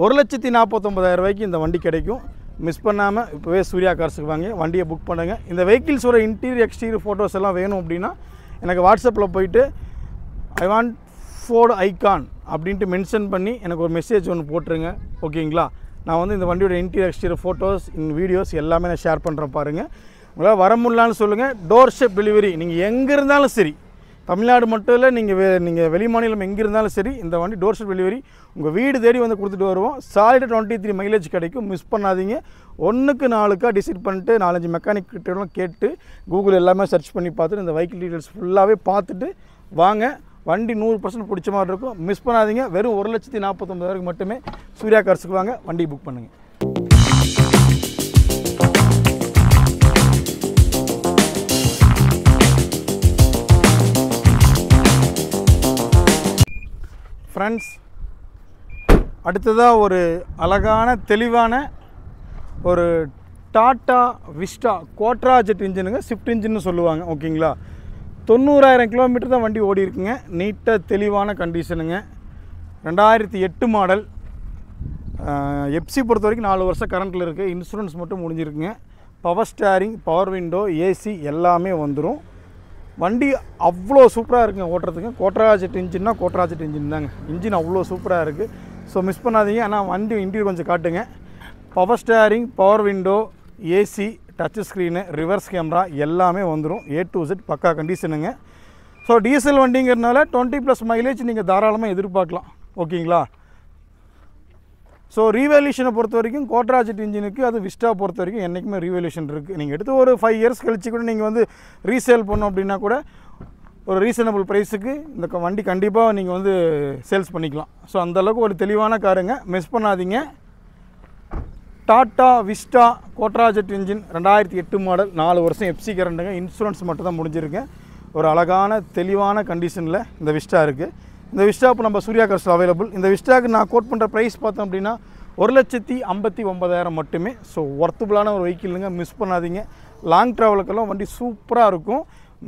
1,49,000 ரூபாய்க்கு இந்த வண்டி கிடைக்கும். மிஸ் பண்ணாமல் இப்போவே சூர்யா கார்ஸுக்கு வாங்க, வண்டியை புக் பண்ணுங்கள். இந்த வெஹிக்கிள்ஸோட இன்டீரியர் எக்ஸ்டீரியர் ஃபோட்டோஸ் எல்லாம் வேணும் அப்படின்னா எனக்கு வாட்ஸ்அப்பில் போயிட்டு ஐ வாண்ட் ஃபோர்டு ஐகான் அப்படின்ட்டு மென்ஷன் பண்ணி எனக்கு ஒரு மெசேஜ் ஒன்று போட்டுருங்க. ஓகேங்களா? நான் வந்து இந்த வண்டியோட இன்டீரியர் எக்ஸ்டீரியர் ஃபோட்டோஸ் வீடியோஸ் எல்லாமே நான் ஷேர் பண்ணுறேன் பாருங்கள். உங்களால் வர முடியலான்னு சொல்லுங்கள். டோர் ஸ்டெப் டெலிவரி நீங்கள் எங்கே இருந்தாலும் சரி, தமிழ்நாடு மட்டும் இல்லை, நீங்கள் வெளி மாநிலம் எங்கே இருந்தாலும் சரி, இந்த வண்டி டோர் ஸ்டெப் டெலிவரி உங்கள் வீடு தேடி வந்து கொடுத்துட்டு வருவோம். சாலிடாக 23 மைலேஜ் கிடைக்கும். மிஸ் பண்ணாதீங்க. 1க்கு 4க்காக டிசைட் பண்ணிட்டு 4-5 மெக்கானிக் கிட்டலாம் கேட்டு கூகுள் எல்லாமே சர்ச் பண்ணி பார்த்துட்டு இந்த வெஹிக்கிள் டீட்டெயில்ஸ் ஃபுல்லாகவே பார்த்துட்டு வாங்க. வண்டி 100% பிடிச்ச மாதிரி இருக்கும். மிஸ் பண்ணாதீங்க. வெறும் 1,49,000 மட்டுமே சூர்யா கார்ஸுக்கு வாங்க, வண்டி புக் பண்ணுங்கள். ஃப்ரெண்ட்ஸ், அடுத்ததாக ஒரு அழகான தெளிவான ஒரு tata Vista கோட்ரா jet இன்ஜினுங்க. Swift engine சொல்லுவாங்க. ஓகேங்களா? 90,000 கிலோமீட்டர் தான் வண்டி ஓடி இருக்குங்க. நீட்டாக தெளிவான கண்டிஷனுங்க. 2008 மாடல். எஃப்சி பொறுத்த வரைக்கும் 4 வருஷம் கரண்ட்டில் இருக்குது. இன்சூரன்ஸ் மட்டும் முடிஞ்சிருக்குங்க. Power steering, power window, AC எல்லாமே வந்துடும். வண்டி அவ்வளோ சூப்பராக இருக்குங்க ஓட்டுறதுக்கு. கோட்ரா ஜெட் இன்ஜின்னா கோட்ரா ஜெட் இன்ஜின் தாங்க. இன்ஜின் அவ்வளோ சூப்பராக இருக்குது. ஸோ மிஸ் பண்ணாதீங்க. ஆனால் வண்டி இன்டீரியர் கொஞ்சம் காட்டுங்க. Power steering, power window, AC, touch screen, reverse camera எல்லாமே வந்துடும். A to Z பக்கா கண்டிஷனுங்க. ஸோ டீசல் வண்டிங்கிறதுனால 20+ மைலேஜ் நீங்கள் தாராளமாக எதிர்பார்க்கலாம். ஓகேங்களா? ஸோ ரீவேல்யூஷனை பொறுத்த வரைக்கும் கோட்ரா ஜெட் இன்ஜினுக்கு அது விஸ்டா பொறுத்த வரைக்கும் என்றைக்குமே ரீவேல்யூஷன் இருக்குது. நீங்கள் எடுத்து ஒரு 5 இயர்ஸ் கழிச்சு கூட நீங்கள் வந்து ரீசேல் பண்ணோம் அப்படின்னா கூட ஒரு ரீசனபிள் ப்ரைஸுக்கு இந்த வண்டி கண்டிப்பாக நீங்கள் வந்து சேல்ஸ் பண்ணிக்கலாம். ஸோ அந்தளவுக்கு ஒரு தெளிவான காருங்க. மிஸ் பண்ணாதீங்க. Tata Vista Quadrajet engine 2008 model, 4 வருஷம் எஃப்சி கரண்ட்டுங்க. இன்சூரன்ஸ் மட்டும் தான் முடிஞ்சிருக்கு. ஒரு அழகான தெளிவான கண்டிஷனில் இந்த விஸ்டா இருக்குது. இந்த விஸ்டா இப்போ நம்ம சூர்யா கார்ஸில் அவைலபிள். இந்த விஸ்டாக்கு நான் கோட் பண்ணுற ப்ரைஸ் பார்த்தோம் அப்படின்னா 1,59,000 மட்டுமே. ஸோ ஒர்த்தபுளான ஒரு வெஹிக்கிளுங்க. மிஸ் பண்ணாதீங்க. லாங் ட்ராவலுக்கெல்லாம் வண்டி சூப்பராக இருக்கும்.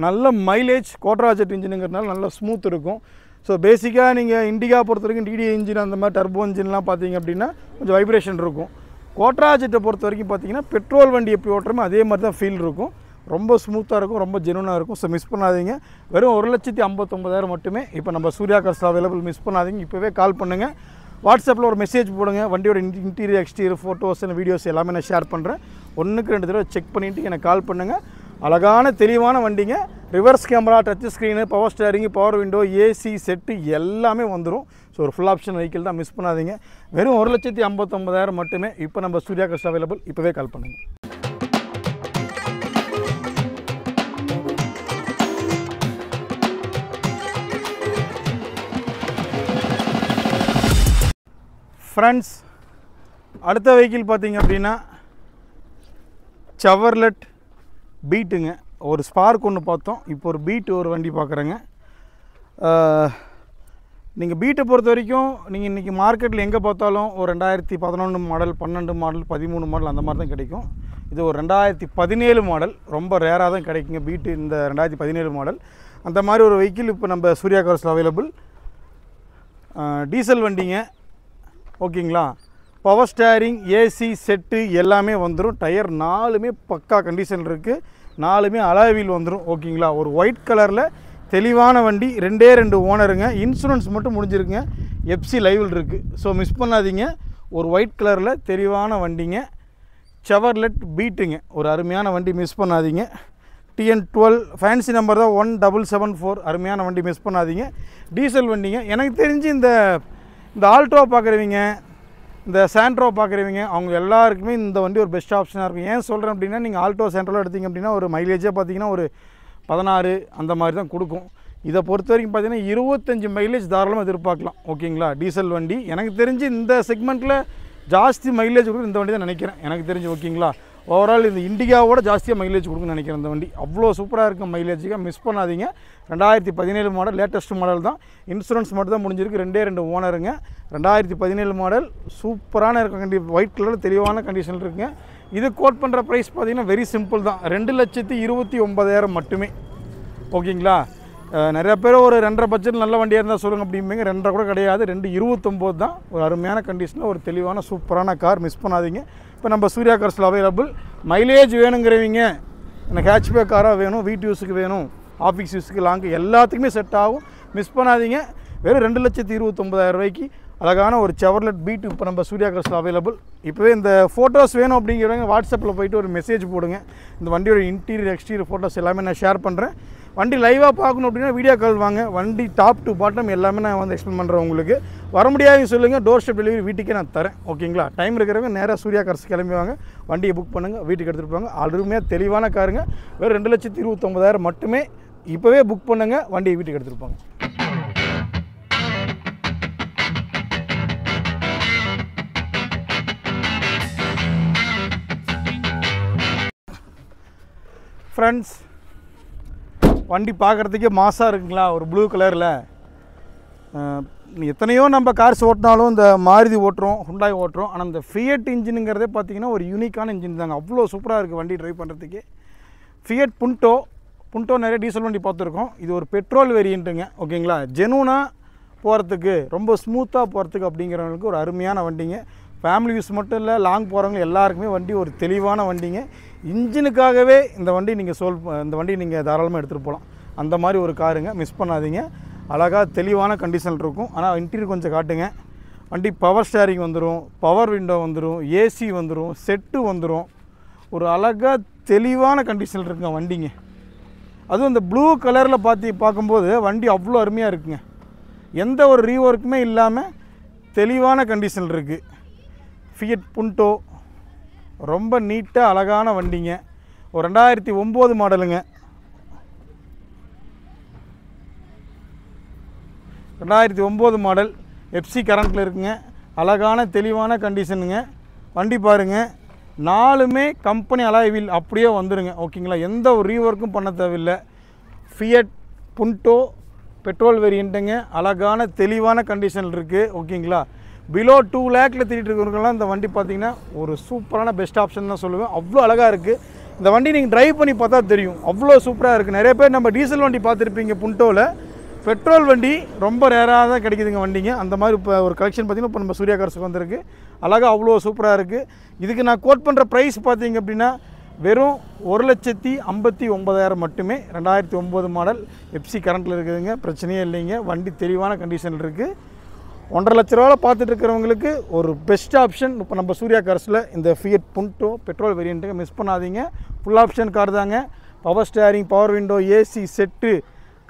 நல்ல மைலேஜ், கோட்ரா ஜெட் இன்ஜினுங்கிறதுனால நல்ல ஸ்மூத் இருக்கும். ஸோ பேசிக்காக நீங்கள் இண்டிகா பொறுத்த வரைக்கும் டிடி இன்ஜின் அந்த மாதிரி டர்போ இன்ஜின்லாம் பார்த்தீங்க அப்படின்னா கொஞ்சம் வைப்ரேஷன் இருக்கும். கோட்ராஜெட்டை பொறுத்த வரைக்கும் பார்த்தீங்கன்னா பெட்ரோல் வண்டி எப்படி ஓட்டுறமோ அதே மாதிரி தான் ஃபீல் இருக்கும். ரொம்ப ஸ்மூத்தாக இருக்கும், ரொம்ப ஜெனுவனாக இருக்கும். ஸோ மிஸ் பண்ணாதீங்க. வெறும் 1,59,000 மட்டுமே. இப்போ நம்ம சூர்யா கார்ஸில் அவைலபிள். மிஸ் பண்ணாதீங்க. இப்போவே கால் பண்ணுங்கள். வாட்ஸ்அப்பில் ஒரு மெசேஜ் போடுங்க. வண்டியோட இன்டீரியர் எக்ஸ்டீரியர் ஃபோட்டோஸ் வீடியோஸ் எல்லாமே நான் ஷேர் பண்ணுறேன். 1க்கு 2 தடவை செக் பண்ணிவிட்டு எனக்கு கால் பண்ணுங்கள். அழகான தெளிவான வண்டிங்க. Reverse camera, touch screen, power steering, power window, AC set எல்லாமே வந்துடும். ஸோ ஒரு ஃபுல் ஆப்ஷன் வெஹிக்கிள் தான். மிஸ் பண்ணாதீங்க. வெறும் 1,59,000 மட்டுமே. இப்போ நம்ம சூர்யா கார்ஸ் அவைலபிள். இப்போவே கால் பண்ணுங்கள். ஃப்ரெண்ட்ஸ், அடுத்த வெஹிக்கிள் பார்த்தீங்க அப்படின்னா செவர்லெட் பீட்டுங்க. ஒரு ஸ்பார்க் ஒன்று பார்த்தோம். இப்போ ஒரு பீட்டு ஒரு வண்டி பார்க்குறேங்க. நீங்கள் பீட்டை பொறுத்த வரைக்கும் நீங்கள் இன்றைக்கி மார்க்கெட்டில் எங்கே பார்த்தாலும் ஒரு 2011 மாடல், 12 மாடல், 13 மாடல் அந்த மாதிரி தான் கிடைக்கும். இது ஒரு 2017 மாடல். ரொம்ப ரேராக தான் கிடைக்குங்க பீட்டு. இந்த 2017 மாடல் அந்த மாதிரி ஒரு வெஹிக்கிள் இப்போ நம்ம சூர்யா கார்ஸில் அவைலபிள். டீசல் வண்டிங்க. ஓகேங்களா. பவர் ஸ்டேரிங், ஏசி செட்டு எல்லாமே வந்துடும். டயர் 4மே பக்கா கண்டிஷன் இருக்குது. 4மே அலாய் வீல் வந்துடும். ஓகேங்களா. ஒரு ஒயிட் கலரில் தெளிவான வண்டி. 2 ஓனருங்க. இன்சூரன்ஸ் மட்டும் முடிஞ்சிருக்குங்க. எஃப்சி லைவில் இருக்குது. ஸோ மிஸ் பண்ணாதீங்க. ஒரு ஒயிட் கலரில் தெளிவான வண்டிங்க. செவர்லெட் பீட்டுங்க. ஒரு அருமையான வண்டி. மிஸ் பண்ணாதீங்க. TN12 ஃபேன்சி நம்பர் தான் 1774. அருமையான வண்டி. மிஸ் பண்ணாதீங்க. டீசல் வண்டிங்க. எனக்கு தெரிஞ்சு இந்த ஆல்டோ பார்க்குறவங்க, இந்த சாண்ட்ரோ பார்க்குறவங்க, அவங்க எல்லாருக்குமே இந்த வண்டி ஒரு பெஸ்ட் ஆப்ஷனாக இருக்கும். ஏன் சொல்கிறேன் அப்படின்னா, நீங்கள் ஆல்டோ சாண்ட்ரோலாம் எடுத்திங்க அப்படின்னா ஒரு மைலேஜே பார்த்தீங்கன்னா ஒரு 16 அந்த மாதிரி தான் கொடுக்கும். இதை பொறுத்த வரைக்கும் பார்த்தீங்கன்னா 25 மைலேஜ் தாராளமாக எதிர்பார்க்கலாம். ஓகேங்களா. டீசல் வண்டி. எனக்கு தெரிஞ்சு இந்த செக்மெண்ட்டில் ஜாஸ்தி மைலேஜ் கொடுக்கும் இந்த வண்டி தான் நினைக்கிறேன். எனக்கு தெரிஞ்சு. ஓகேங்களா. ஓவரால் இந்த இண்டிகாவோட ஜாஸ்தியாக மைலேஜ் கொடுக்குன்னு நினைக்கிறேன் இந்த வண்டி. அவ்வளோ சூப்பராக இருக்கும் மைலேஜுக்கு. மிஸ் பண்ணாதீங்க. 2017 மாடல், லேட்டஸ்ட் மாடல் தான். இன்சூரன்ஸ் மட்டும் தான் முடிஞ்சிருக்கு. 2 ஓனருங்க. 2017 மாடல். சூப்பரான இருக்க ஒயிட் கலரில் தெளிவான கண்டிஷன் இருக்குங்க. இது கோட் பண்ணுற ப்ரைஸ் பார்த்தீங்கன்னா வெரி சிம்பிள் தான். 2,29,000 மட்டுமே. ஓகேங்களா. நிறைய பேர் ஒரு 2.5 பட்ஜெட் நல்ல வண்டியாக இருந்தால் சொல்லுங்கள் அப்படிம்பீங்க. 2.5 கூட கிடையாது. 2,29 தான். ஒரு அருமையான கண்டிஷனில் ஒரு தெளிவான சூப்பரான கார். மிஸ் பண்ணாதீங்க. இப்போ நம்ம சூர்யா கார்ஸில் அவைலபிள். மைலேஜ் வேணுங்கிறவங்க, எனக்கு ஹேட்ச்பேக் காராக வேணும், வீட்டு யூஸுக்கு வேணும், ஆஃபீஸ் யூஸுக்கு, லாங்கு எல்லாத்துக்குமே செட் ஆகும். மிஸ் பண்ணாதீங்க. வெறும் 2,29,000 ரூபாய்க்கு அழகான ஒரு செவர்லெட் பீட் இப்போ நம்ம சூர்யா கார்ஸில் அவைலபிள். இப்போவே இந்த ஃபோட்டோஸ் வேணும் அப்படிங்கிறவங்க வாட்ஸ்அப்பில் போய்ட்டு ஒரு மெசேஜ் போடுங்க. இந்த வண்டியோட இன்டீரியர் எக்ஸ்டீரியர் ஃபோட்டோஸ் எல்லாமே நான் ஷேர் பண்ணுறேன். வண்டி லைவாக பார்க்கணும் அப்படின்னா வீடியோ கால் வாங்க. வண்டி டாப் டு பாட்டம் எல்லாமே நான் வந்து எக்ஸ்பிளைன் பண்ணுறேன் உங்களுக்கு. வர முடியாதுன்னு சொல்லுங்கள். டோர் ஸ்டெப் டெலிவரி வீட்டுக்கே நான் தரேன். ஓகேங்களா. டைம் இருக்கிறவங்க நேராக சூர்யா கார்ஸ் கிளம்பி வாங்க. வண்டியை புக் பண்ணுங்கள். வீட்டுக்கு எடுத்துகிட்டு போங்க. அருமையாக தெளிவான காருங்க. வெறும் 2,29,000 மட்டுமே. இப்போவே புக் பண்ணுங்கள். வண்டியை வீட்டுக்கு எடுத்துகிட்டு போங்க. ஃப்ரெண்ட்ஸ், வண்டி பார்க்குறதுக்கே மாசாக இருக்குங்களா. ஒரு ப்ளூ கலரில். எத்தனையோ நம்ம கார்ஸ் ஓட்டினாலும் இந்த மாருதி ஓட்டுறோம், ஹுண்டாய் ஓட்டுறோம். ஆனால் இந்த ஃபியட் இன்ஜினுங்கிறதே பார்த்திங்கன்னா ஒரு யூனிக்கான இன்ஜின் தாங்க. அவ்வளோ சூப்பராக இருக்குது வண்டி ட்ரைவ் பண்ணுறதுக்கு. ஃபியட் புண்டோ நிறைய டீசல் வண்டி பார்த்துருக்கோம். இது ஒரு பெட்ரோல் வேரியண்ட்டுங்க. ஓகேங்களா. ஜெனூனாக போகிறதுக்கு, ரொம்ப ஸ்மூத்தாக போகிறதுக்கு அப்படிங்கிறவங்களுக்கு ஒரு அருமையான வண்டிங்க. ஃபேமிலி யூஸ் மட்டும் இல்லை, லாங் போகிறவங்க எல்லாருக்குமே வண்டி ஒரு தெளிவான வண்டிங்க. இன்ஜினுக்காகவே இந்த வண்டி நீங்கள் தாராளமாக எடுத்துகிட்டு போகலாம். அந்த மாதிரி ஒரு காருங்க. மிஸ் பண்ணாதீங்க. அழகாக தெளிவான கண்டிஷன் இருக்கும். ஆனால் இன்டீரியர் கொஞ்சம் காட்டுங்க. வண்டி பவர் ஸ்டேரிங் வந்துடும், பவர் விண்டோ வந்துடும், ஏசி வந்துடும், செட்டு வந்துடும். ஒரு அழகாக தெளிவான கண்டிஷன் இருக்குங்க வண்டிங்க. அதுவும் இந்த ப்ளூ கலரில் பார்க்கும்போது வண்டி அவ்வளோ அருமையாக இருக்குங்க. எந்த ஒரு ரீஒர்க்குமே இல்லாமல் தெளிவான கண்டிஷன் இருக்குது. ஃபியட் புண்டோ ரொம்ப நீட்டாக அழகான வண்டிங்க. ஒரு 2009 மாடலுங்க. 2009 மாடல். எஃப்சி கரண்ட்டில் இருக்குங்க. அழகான தெளிவான கண்டிஷனுங்க. வண்டி பாருங்கள். 4மே கம்பெனி அலாய் வீல் அப்படியே வந்துடுங்க. ஓகேங்களா. எந்த ஒரு ரீஒர்க்கும் பண்ண தேவையில்லை. ஃபியட் புண்டோ பெட்ரோல் வேரியண்ட்டுங்க. அழகான தெளிவான கண்டிஷன் இருக்குது. ஓகேங்களா. பிலோ 2 லேக்கில் தேடிட்டு இருக்கிறவங்கலாம் இந்த வண்டி பார்த்திங்கன்னா ஒரு சூப்பரான பெஸ்ட் ஆப்ஷன் தான் சொல்லுவேன். அவ்வளோ அழகாக இருக்குது இந்த வண்டி. நீங்கள் ட்ரைவ் பண்ணி பார்த்தா தெரியும், அவ்வளோ சூப்பராக இருக்குது. நிறைய பேர் நம்ம டீசல் வண்டி பார்த்துருப்பீங்க புண்டோவில். பெட்ரோல் வண்டி ரொம்ப ரேராக தான் கிடைக்குதுங்க வண்டிங்க. அந்த மாதிரி இப்போ ஒரு கலெக்ஷன் பார்த்திங்கன்னா இப்போ நம்ம சூர்யா கார்ஸுக்கு வந்திருக்கு. அழகாக அவ்வளோ சூப்பராக இருக்குது. இதுக்கு நான் கோட் பண்ணுற ப்ரைஸ் பார்த்திங்க அப்படின்னா வெறும் 1,59,000 மட்டுமே. 2009 மாடல் எஃப்சி கரண்ட்டில் இருக்குதுங்க. பிரச்சனையே இல்லைங்க. வண்டி தெளிவான கண்டிஷனில் இருக்குது. 1,50,000 ரூபாவில் பார்த்துட்டு இருக்கிறவங்களுக்கு ஒரு பெஸ்ட் ஆப்ஷன் இப்போ நம்ம சூர்யா கார்ஸில் இந்த ஃபியட் புண்டோ பெட்ரோல் வேரியண்ட்டுங்க. மிஸ் பண்ணாதீங்க. ஃபுல் ஆப்ஷன் கார் தாங்க. Power steering, power window, AC set,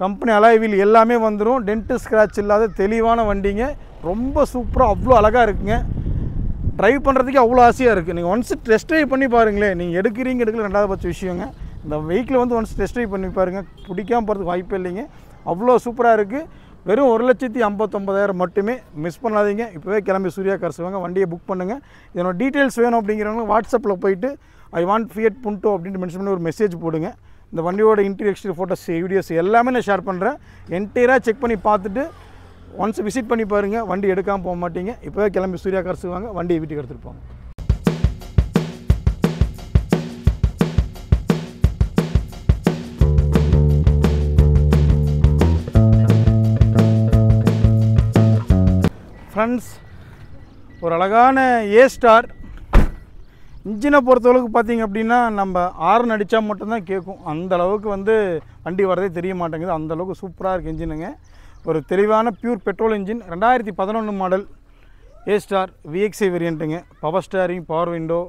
company alloy wheel எல்லாமே வந்துடும். டென்ட்டு ஸ்க்ராட்ச் இல்லாத தெளிவான வண்டிங்க. ரொம்ப சூப்பராக அவ்வளோ அழகாக இருக்குங்க. ட்ரைவ் பண்ணுறதுக்கு அவ்வளோ ஆசையாக இருக்குது. நீங்கள் ஒன்ஸ் டெஸ்ட் ட்ரைவ் பண்ணி பாருங்களேன். நீங்கள் எடுக்கல ரெண்டாவது பட்ச விஷயங்க. இந்த வெஹிக்கிள் வந்து ஒன்ஸ் டெஸ்ட் ட்ரைவ் பண்ணி பாருங்கள். பிடிக்காமல் போகிறதுக்கு வாய்ப்பே இல்லைங்க. அவ்வளோ சூப்பராக இருக்குது. வெறும் 1,59,000 மட்டுமே. மிஸ் பண்ணாதீங்க. இப்போவே கிளம்பி சூர்யா கார்ஸ் வாங்க, வண்டியை புக் பண்ணுங்கள். இதனோட டீட்டெயில்ஸ் வேணும் அப்படிங்கிறவங்க வாட்ஸ்அப்பில் போயிட்டு ஐ வாண்ட் ஃபியட் புண்டோ அப்படின்ட்டு மென்ஷன் பண்ணி ஒரு மெசேஜ் போடுங்க. இந்த வண்டியோட இன்டீரியர் எக்ஸ்டீரியர் ஃபோட்டோஸ், வீடியோஸ் எல்லாமே நான் ஷேர் பண்ணுறேன். என்டையராக செக் பண்ணி பார்த்துட்டு ஒன்ஸ் விசிட் பண்ணி பாருங்கள். வண்டி எடுக்காமல் போக மாட்டீங்க. இப்போவே கிளம்பி சூர்யா கார்ஸ் வாங்க, வண்டியை வீட்டுக்கு எடுத்துகிட்டு போங்க. ஃப்ரெண்ட்ஸ், ஒரு அழகான ஏ ஸ்டார் இன்ஜினை பொறுத்தளவுக்கு பார்த்திங்க அப்படின்னா நம்ம ஆர்ன் அடித்தா மட்டும்தான் கேட்கும். அந்த அளவுக்கு வந்து வண்டி வரதே தெரிய மாட்டேங்குது. அந்தளவுக்கு சூப்பராக இருக்குது இன்ஜினுங்க. ஒரு தெளிவான pure petrol engine. 2011 model A star VXI வேரியண்ட்டுங்க. Power steering, power window,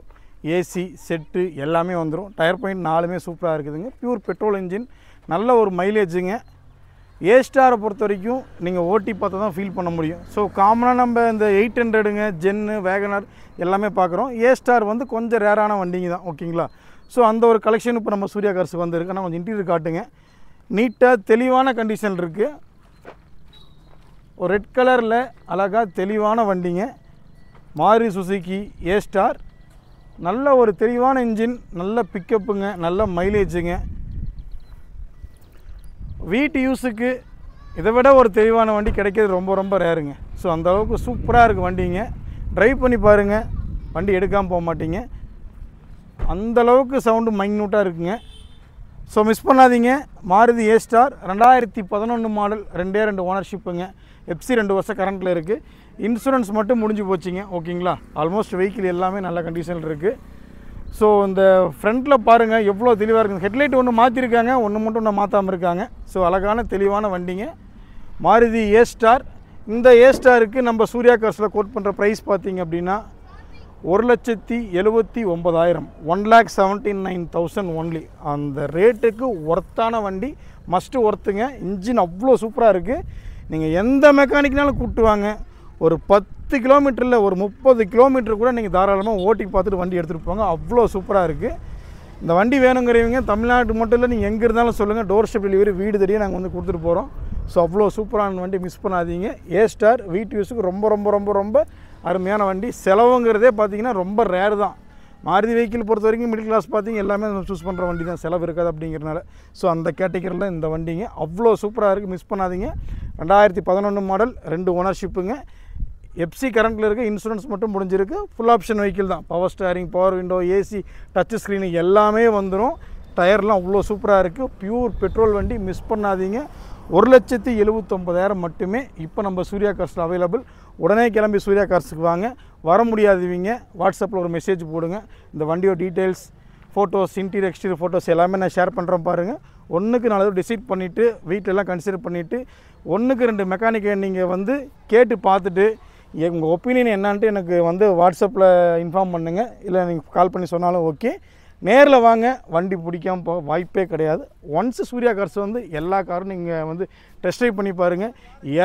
AC set எல்லாமே வந்துடும். டயர் பாயிண்ட் 4மே சூப்பராக இருக்குதுங்க. Pure petrol engine. நல்ல ஒரு மைலேஜுங்க. ஏ ஸ்டாரை பொறுத்த வரைக்கும் நீங்கள் ஓட்டி பார்த்தா தான் ஃபீல் பண்ண முடியும். ஸோ காமனாக நம்ம இந்த 800ங்க, ஜென்னு, வேகனர் எல்லாமே பார்க்குறோம். ஏ ஸ்டார் வந்து கொஞ்சம் ரேரான வண்டிங்க தான். ஓகேங்களா? ஸோ அந்த ஒரு கலெக்ஷன் இப்போ நம்ம சூர்யா கார்ஸுக்கு வந்துருக்கு. ஆனால் கொஞ்சம் இன்டீரியர் காட்டுங்க. நீட்டாக தெளிவான கண்டிஷன் இருக்குது. ஒரு ரெட் கலரில் அழகாக தெளிவான வண்டிங்க. மாருதி சுசுகி ஏ ஸ்டார். நல்ல ஒரு தெளிவான இன்ஜின், நல்ல பிக்கப்புங்க, நல்ல மைலேஜுங்க. வீட்டு யூஸுக்கு இதை விட ஒரு தெளிவான வண்டி கிடைக்கிறது ரொம்ப ரொம்ப ரேருங்க. ஸோ அந்தளவுக்கு சூப்பராக இருக்குது வண்டிங்க. ட்ரைவ் பண்ணி பாருங்கள், வண்டி எடுக்காமல் போக மாட்டீங்க. அந்தளவுக்கு சவுண்டு மைன்யூட்டாக இருக்குங்க. ஸோ மிஸ் பண்ணாதீங்க. மாருதி ஏ ஸ்டார் 2011 மாடல், 2 ஓனர்ஷிப்புங்க. எஃப்சி 2 வருஷம் கரண்ட்டில் இருக்குது. இன்சூரன்ஸ் மட்டும் முடிஞ்சு போச்சுங்க. ஓகேங்களா? ஆல்மோஸ்ட் வெஹிக்கிள் எல்லாமே நல்ல கண்டிஷனில் இருக்குது. ஸோ இந்த ஃப்ரண்ட்டில் பாருங்கள் எவ்வளோ தெளிவாக இருக்குது. ஹெட்லைட் ஒன்று மாற்றிருக்காங்க, ஒன்று மட்டும் ஒன்று மாற்றாமல் இருக்காங்க. ஸோ அழகான தெளிவான வண்டிங்க மாருதி ஏ ஸ்டார். இந்த ஏ ஸ்டாருக்கு நம்ம சூர்யா கார்ஸில் கோட் பண்ணுற ப்ரைஸ் பார்த்திங்க அப்படின்னா 1,79,000, 1,79,000 ஒன்லி. அந்த ரேட்டுக்கு ஒர்த்தான வண்டி, மஸ்ட்டு ஒர்த்துங்க. இன்ஜின் அவ்வளோ சூப்பராக இருக்குது. நீங்கள் எந்த மெக்கானிக்னாலும் கூப்பிட்டு வாங்க. ஒரு 10 கிலோமீட்டரில் ஒரு 30 கிலோமீட்டர் கூட நீங்கள் தாராளமாக ஓட்டி பார்த்துட்டு வண்டி எடுத்துகிட்டு போங்க. அவ்வளோ சூப்பராக இருக்குது. இந்த வண்டி வேணுங்கிறவங்க தமிழ்நாட்டு மட்டும் இல்லை, நீங்கள் எங்கே இருந்தாலும் சொல்லுங்கள். டோர் ஸ்டெப் டெலிவரி வீடு தேடியே நாங்கள் வந்து கொடுத்துட்டு போகிறோம். ஸோ அவ்வளோ சூப்பரான வண்டி, மிஸ் பண்ணாதீங்க. ஏ ஸ்டார் வீட்டு யூஸுக்கு ரொம்ப ரொம்ப ரொம்ப ரொம்ப அருமையான வண்டி. செலவுங்கிறதே பார்த்திங்கன்னா ரொம்ப ரேர் தான். மாருதி வெஹிக்கிள் பொறுத்த வரைக்கும் மிடில் கிளாஸ் பார்த்திங்க எல்லாமே நம்ம சூஸ் பண்ணுற வண்டி தான், செலவு இருக்காது அப்படிங்கிறனால. ஸோ அந்த கேட்டகரியில் இந்த வண்டிங்க அவ்வளோ சூப்பராக இருக்குது, மிஸ் பண்ணாதீங்க. 2011 மாடல், 2 ஓனர்ஷிப்புங்க. எஃப்சி கரண்ட்டில் இருக்குது. இன்சூரன்ஸ் மட்டும் முடிஞ்சிருக்கு. ஃபுல் ஆப்ஷன் வெஹிக்கிள் தான். Power steering, power window, AC, touch screen எல்லாமே வந்துடும். டயர்லாம் அவ்வளோ சூப்பராக இருக்குது. பியூர் பெட்ரோல் வண்டி, மிஸ் பண்ணாதீங்க. 1,79,000 மட்டுமே இப்போ நம்ம சூர்யா கார்ஸில் அவைலபிள். உடனே கிளம்பி சூர்யா கார்ஸுக்கு வாங்க. வர முடியாதவங்க வாட்ஸ்அப்பில் ஒரு மெசேஜ் போடுங்க. இந்த வண்டியோட details, photos, interior exterior photos எல்லாமே நான் ஷேர் பண்ணுறேன் பாருங்கள். 1க்கு 4 டிசைட் பண்ணிவிட்டு வீட்டிலலாம் கன்சிடர் பண்ணிவிட்டு 1க்கு 2 மெக்கானிக்கை நீங்கள் வந்து கேட்டு பார்த்துட்டு உங்கள் ஒப்பீனியன் என்னான்ட்டு எனக்கு வந்து வாட்ஸ்அப்பில் இன்ஃபார்ம் பண்ணுங்கள். இல்லை நீங்கள் கால் பண்ணி சொன்னாலும் ஓகே. நேரில் வாங்க. வண்டி பிடிக்காமல் போக வாய்ப்பே கிடையாது. ஒன்ஸ் சூர்யா கார்ஸ் வந்து எல்லா காரும் நீங்கள் வந்து டெஸ்ட் ட்ரைவ் பண்ணி பாருங்கள்.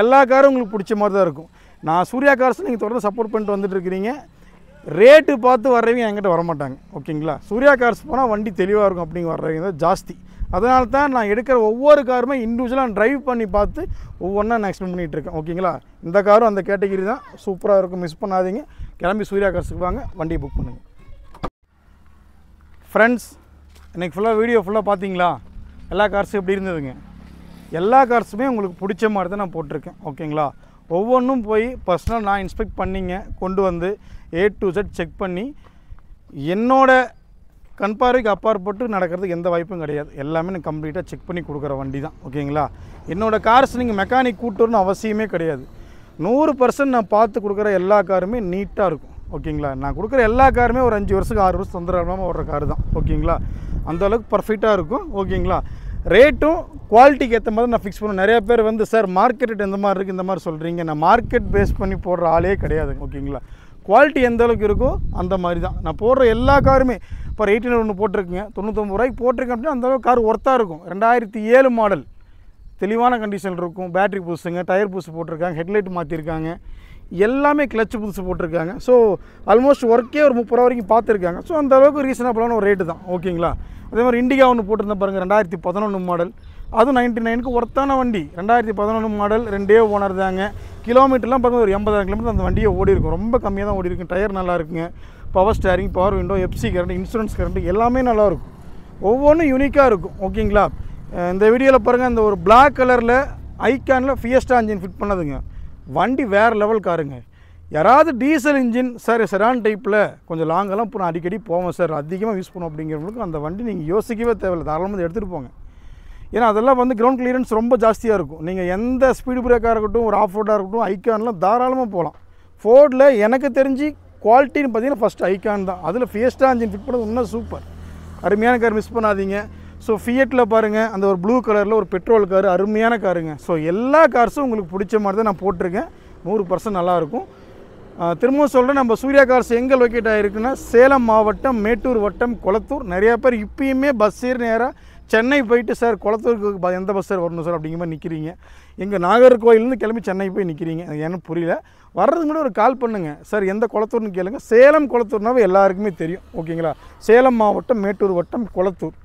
எல்லா காரும் உங்களுக்கு பிடிச்ச மாதிரி தான் இருக்கும். நான் சூர்யா கார்ஸ் நீங்கள் தொடர்ந்து சப்போர்ட் பண்ணிட்டு வந்துட்டு இருக்கிறீங்க. ரேட்டு பார்த்து வர்றவங்க என்கிட்ட வரமாட்டாங்க. ஓகேங்களா? சூர்யா கார்ஸ் போனால் வண்டி தெளிவாக இருக்கும் அப்படிங்க வர்றவங்க தான் ஜாஸ்தி. அதனால தான் நான் எடுக்கிற ஒவ்வொரு காருமே இண்டிவிஜுவலாக ட்ரைவ் பண்ணி பார்த்து ஒவ்வொன்றா நான் எக்ஸ்பிளைன் பண்ணிகிட்டு இருக்கேன். ஓகேங்களா? இந்த காரும் அந்த கேட்டகிரி தான், சூப்பராக இருக்கும், மிஸ் பண்ணாதீங்க. கிளம்பி சூர்யா கார்ஸுக்கு வாங்க, வண்டியை புக் பண்ணுங்கள். ஃப்ரெண்ட்ஸ், இன்றைக்கி ஃபுல்லாக வீடியோ ஃபுல்லாக பார்த்தீங்களா? எல்லா கார்ஸும் எப்படி இருந்ததுங்க? எல்லா கார்ஸுமே உங்களுக்கு பிடிச்ச மாதிரி தான் நான் போட்டிருக்கேன். ஓகேங்களா? ஒவ்வொன்றும் போய் பர்சனல் நான் இன்ஸ்பெக்ட் பண்ணிங்க, கொண்டு வந்து A to Z செக் பண்ணி என்னோட கண் பார்வைக்கு அப்பாற்பட்டு நடக்கிறதுக்கு எந்த வாய்ப்பும் கிடையாது. எல்லாமே நான் கம்ப்ளீட்டாக செக் பண்ணி கொடுக்குற வண்டி தான். ஓகேங்களா? என்னோடய கார்ஸ் நீங்கள் மெக்கானிக் கூட்டுறன்னு அவசியமே கிடையாது. 100% நான் பார்த்து கொடுக்குற எல்லா காருமே நீட்டாக இருக்கும். ஓகேங்களா? நான் கொடுக்குற எல்லா காருமே ஒரு 5 வருஷத்துக்கு 6 வருஷம் தொந்தரவு இல்லாமல் ஓடுற காரு தான். ஓகேங்களா? அந்தளவுக்கு பர்ஃபெக்டாக இருக்கும். ஓகேங்களா? ரேட்டும் குவாலிட்டிக்கு ஏற்ற மாதிரி நான் ஃபிக்ஸ் பண்ணுவேன். நிறைய பேர் வந்து சார் மார்க்கெட் ரேட் எந்த மாதிரி இருக்குது இந்த மாதிரி சொல்கிறீங்க. நான் மார்க்கெட் பேஸ் பண்ணி போடுற ஆளே கிடையாது. ஓகேங்களா? குவாலிட்டி எந்த அளவுக்கு இருக்கோ அந்த மாதிரி தான் நான் போடுற எல்லா காருமே. இப்போ 18 ஒன்று போட்டிருக்குங்க, 99 ரூபாய்க்கு போட்டிருக்கேன் அப்படின்னா அந்தளவுக்கு கார் ஒர்த்தாக இருக்கும். 2007 மாடல், தெளிவான கண்டிஷன் இருக்கும். பேட்டரி புதுசுங்க, டயர் புதுசு போட்டிருக்காங்க, ஹெட்லைட் மாற்றிருக்காங்க, எல்லாமே கிளச்சு புதுசு போட்டிருக்காங்க. ஸோ ஆல்மோஸ்ட் ஒர்க்கே ஒரு 30 ரூபா வரைக்கும் பார்த்துருக்காங்க. ஸோ அந்த அளவுக்கு ரீசனபிளான ஒரு ரேட்டு தான். ஓகேங்களா? அதே மாதிரி இண்டிகா ஒன்று போட்டிருந்தேன் பாருங்கள், 2011 மாடல், அதுவும் 99க்கு ஒர்த்தான வண்டி. 2011 மாடல், 2 ஓனர் தாங்க. கிலோமீட்டர்லாம் பாருங்கள் ஒரு 80,000 கிலோமீட்டர் அந்த வண்டியை ஓடி இருக்கும். ரொம்ப கம்மியாக தான் ஓடி இருக்கும். டயர் நல்லா இருக்குங்க, power steering, power window, FC current, insurance current எல்லாமே நல்லாயிருக்கும். ஒவ்வொன்றும் யூனிக்காக இருக்கும். ஓகேங்களா? இந்த வீடியோவில் பாருங்கள், இந்த ஒரு பிளாக் கலரில் ஐகானில் ஃபியஸ்டா இன்ஜின் ஃபிட் பண்ணதுங்க. வண்டி வேறு லெவல் காருங்க. யாராவது டீசல் இன்ஜின் சார் செடான் டைப்பில் கொஞ்சம் லாங்கெல்லாம் இப்போ நான் அடிக்கடி போவேன் சார், அதிகமாக யூஸ் பண்ணும் அப்படிங்கிறவங்களுக்கு அந்த வண்டி நீங்கள் யோசிக்கவே தேவையில்லை, தாராளமாக எடுத்துகிட்டு போங்க. ஏன்னா அதெல்லாம் வந்து கிரவுண்ட் கிளியரன்ஸ் ரொம்ப ஜாஸ்தியாக இருக்கும். நீங்கள் எந்த ஸ்பீடு பிரேக்காக இருக்கட்டும், ஒரு ஆஃப் ரோடாக இருக்கட்டும், ஐகான்லாம் தாராளமாக போகலாம். ஃபோர்டில் எனக்கு தெரிஞ்சு குவாலிட்டின்னு பார்த்தீங்கன்னா ஃபஸ்ட்டு ஐகான் தான். அதில் ஃபியஸ்டா இன்ஜின் ஃபிட் பண்ணது இன்னும் சூப்பர், அருமையான கார், மிஸ் பண்ணாதீங்க. ஸோ ஃபியட்டில் பாருங்கள், அந்த ஒரு ப்ளூ கலரில் ஒரு பெட்ரோல் காரு, அருமையான காருங்க. ஸோ எல்லா கார்ஸும் உங்களுக்கு பிடிச்ச மாதிரி தான் நான் போட்டிருக்கேன். 100% நல்லாயிருக்கும். திரும்பவும் சொல்கிறேன், நம்ம சூர்யா கார்ஸ் எங்கே லொக்கேட் ஆகிருக்குன்னா சேலம் மாவட்டம், மேட்டூர் வட்டம், கொளத்தூர். நிறையா பேர் இப்பயுமே பஸ் ஏறி நேராக சென்னை போயிட்டு சார் கொளத்தூருக்கு எந்த பஸ் சார் வரணும் சார் அப்படிங்கிற மாதிரி நிற்கிறீங்க. எங்கள் நாகர்கோயிலேருந்து கிளம்பி சென்னை போய் நிற்கிறீங்க. எனக்கு என்ன புரியல. வர்றதுக்கு முன்னாடி ஒரு கால் பண்ணுங்கள் சார், எந்த கொளத்தூர்னு கேளுங்க. சேலம் கொளத்தூர்னாவே எல்லாருக்குமே தெரியும். ஓகேங்களா? சேலம் மாவட்டம், மேட்டூர் வட்டம், கொளத்தூர்.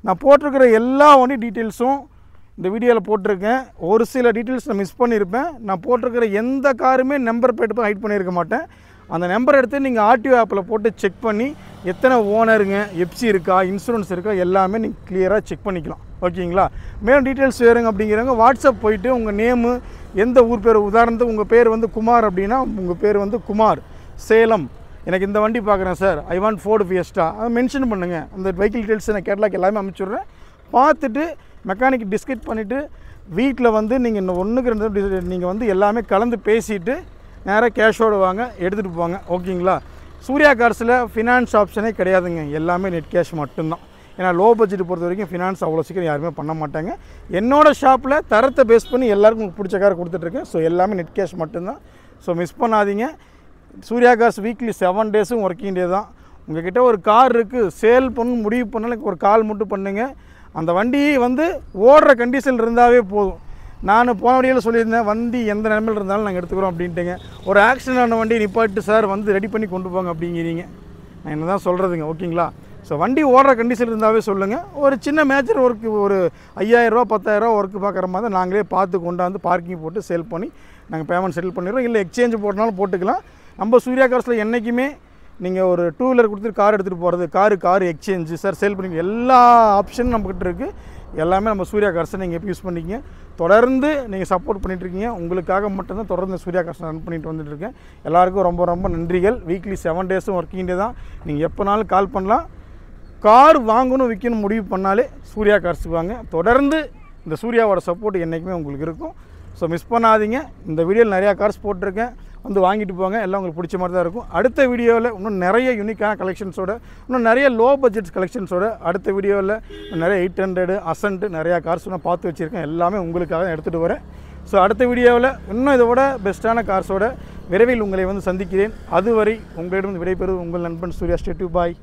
நான் போட்டிருக்கிற எல்லா வண்டி டீட்டெயில்ஸும் இந்த வீடியோவில் போட்டிருக்கேன். ஒரு சில டீட்டெயில்ஸ் நான் மிஸ் பண்ணியிருப்பேன். நான் போட்டிருக்கிற எந்த காருமே நம்பர் பிளேட் ஹைட் பண்ணியிருக்க மாட்டேன். அந்த நம்பர் எடுத்து நீங்கள் ஆர்டிஓ ஆப்பில் போட்டு செக் பண்ணி எத்தனை ஓனருங்க, எஃப்சி இருக்கா, இன்சூரன்ஸ் இருக்கா, எல்லாமே நீங்கள் கிளியராக செக் பண்ணிக்கலாம். ஓகேங்களா? மேலும் டீட்டெயில்ஸ் வேறுங்க அப்படிங்கிறவங்க வாட்ஸ்அப் போயிட்டு உங்கள் நேமு, எந்த ஊர் பேர், உதாரணத்துக்கு உங்கள் பேர் வந்து குமார் அப்படின்னா உங்கள் பேர் வந்து குமார், சேலம், எனக்கு இந்த வண்டி பார்க்குறேன் sir, I want Ford Fiesta, அதை மென்ஷன் பண்ணுங்கள். அந்த வெஹிக்கிள் டீட்டெயில்ஸ் நான் கேட்லாக் எல்லாமே அனுப்பிச்சுட்றேன். பார்த்துட்டு மெக்கானிக் டிஸ்கஸ் பண்ணிவிட்டு வீட்டில் வந்து நீங்கள் இன்னும் 1க்கு 2 நீங்கள் வந்து எல்லாமே கலந்து பேசிவிட்டு நேராக கேஷோடு வாங்க, எடுத்துகிட்டு போங்க. ஓகேங்களா? சூர்யா கார்ஸில் ஃபினான்ஸ் ஆப்ஷனே கிடையாதுங்க. எல்லாமே நெட் கேஷ் மட்டும்தான். ஏன்னா லோ பட்ஜெட் பொறுத்த வரைக்கும் ஃபினான்ஸ் அவ்வளோ சீக்கிரம் யாருமே பண்ண மாட்டாங்க. என்னோடய ஷாப்பில் தரத்தை பேஸ் பண்ணி எல்லாருக்கும் உங்களுக்கு பிடிச்ச கார் கொடுத்துட்ருக்கேன். ஸோ எல்லாமே நெட் கேஷ் மட்டும்தான். ஸோ மிஸ் பண்ணாதீங்க. சூர்யா கார்ஸ் வீக்லி 7 டேஸும் ஒர்க்கிங் டே தான். உங்கள்கிட்ட ஒரு கார் இருக்குது, சேல் பண்ண முடிவு பண்ணாலும் ஒரு கால் மட்டும் பண்ணுங்கள். அந்த வண்டி வந்து ஓடுற கண்டிஷன் இருந்தாவே போதும். நான் போன வண்டியில் சொல்லியிருந்தேன், வண்டி எந்த நிலைமையில் இருந்தாலும் நாங்கள் எடுத்துக்கிறோம் அப்படின்ட்டுங்க. ஒரு ஆக்சிடென்ட் ஆன வண்டி நிப்பாட்டு சார் வந்து ரெடி பண்ணி கொண்டு போங்க அப்படிங்கிறீங்க. நான் என்ன தான் சொல்கிறதுங்க. ஓகேங்களா? ஸோ வண்டி ஓடுற கண்டிஷன் இருந்தாவே சொல்லுங்கள். ஒரு சின்ன மேஜர் ஒர்க்கு, ஒரு 5000 ரூபா 10,000 ரூபா ஒர்க்கு பார்க்குற மாதிரி தான் நாங்களே பார்த்து கொண்டாந்து பார்க்கிங் போட்டு சேல் பண்ணி நாங்கள் பேமெண்ட் செட்டில் பண்ணிடுறோம். இல்லை எக்ஸ்சேஞ்ச் போட்டனாலும் போட்டுக்கலாம். நம்ம சூர்யா கார்ஸில் என்றைக்குமே நீங்கள் ஒரு 2 வீலர் கொடுத்துட்டு கார் எடுத்துகிட்டு போகிறது, காரு எக்ஸ்சேஞ்சு சார் சேல் பண்ணி எல்லா ஆப்ஷனும் நம்மக்கிட்ட இருக்குது. எல்லாமே நம்ம சூர்யா கார்ஸை நீங்கள் எப்போ யூஸ் பண்ணிக்கிங்க. தொடர்ந்து நீங்கள் சப்போர்ட் பண்ணிகிட்ருக்கீங்க. உங்களுக்காக மட்டும்தான் தொடர்ந்து சூர்யா கார்ஸை ரன் பண்ணிட்டு வந்துட்டுருக்கேன். எல்லாருக்கும் ரொம்ப ரொம்ப நன்றிகள். வீக்லி 7 டேஸும் ஒர்க்கிங் டே தான். நீங்கள் எப்போனாலும் கால் பண்ணலாம். கார் வாங்கணும் விற்கணும் முடிவு பண்ணாலே சூர்யா கார்ஸுக்கு வாங்க. தொடர்ந்து இந்த சூர்யாவோட சப்போர்ட் என்றைக்குமே உங்களுக்கு இருக்கும். ஸோ மிஸ் பண்ணாதீங்க. இந்த வீடியோவில் நிறையா கார்ஸ் போட்டிருக்கேன், வந்து வாங்கிட்டு போங்க. எல்லாம் உங்களுக்கு பிடிச்ச மாதிரி தான் இருக்கும். அடுத்த வீடியோவில் இன்னும் நிறைய யூனிக்கான கலெக்ஷன்ஸோட, இன்னும் நிறைய லோ பட்ஜெட் கலெக்ஷன்ஸோட அடுத்த வீடியோவில் நிறைய 800 அசன்ட் நிறையா கார்ஸ் நான் பார்த்து வச்சுருக்கேன். எல்லாமே உங்களுக்காக எடுத்துகிட்டு வரேன். ஸோ அடுத்த வீடியோவில் இன்னும் இதோட பெஸ்ட்டான கார்ஸோட விரைவில் உங்களை வந்து சந்திக்கிறேன். அதுவரை உங்களிடம் விடைபெறுவது உங்கள் நண்பன் சூர்யா. Stay tune. பாய்.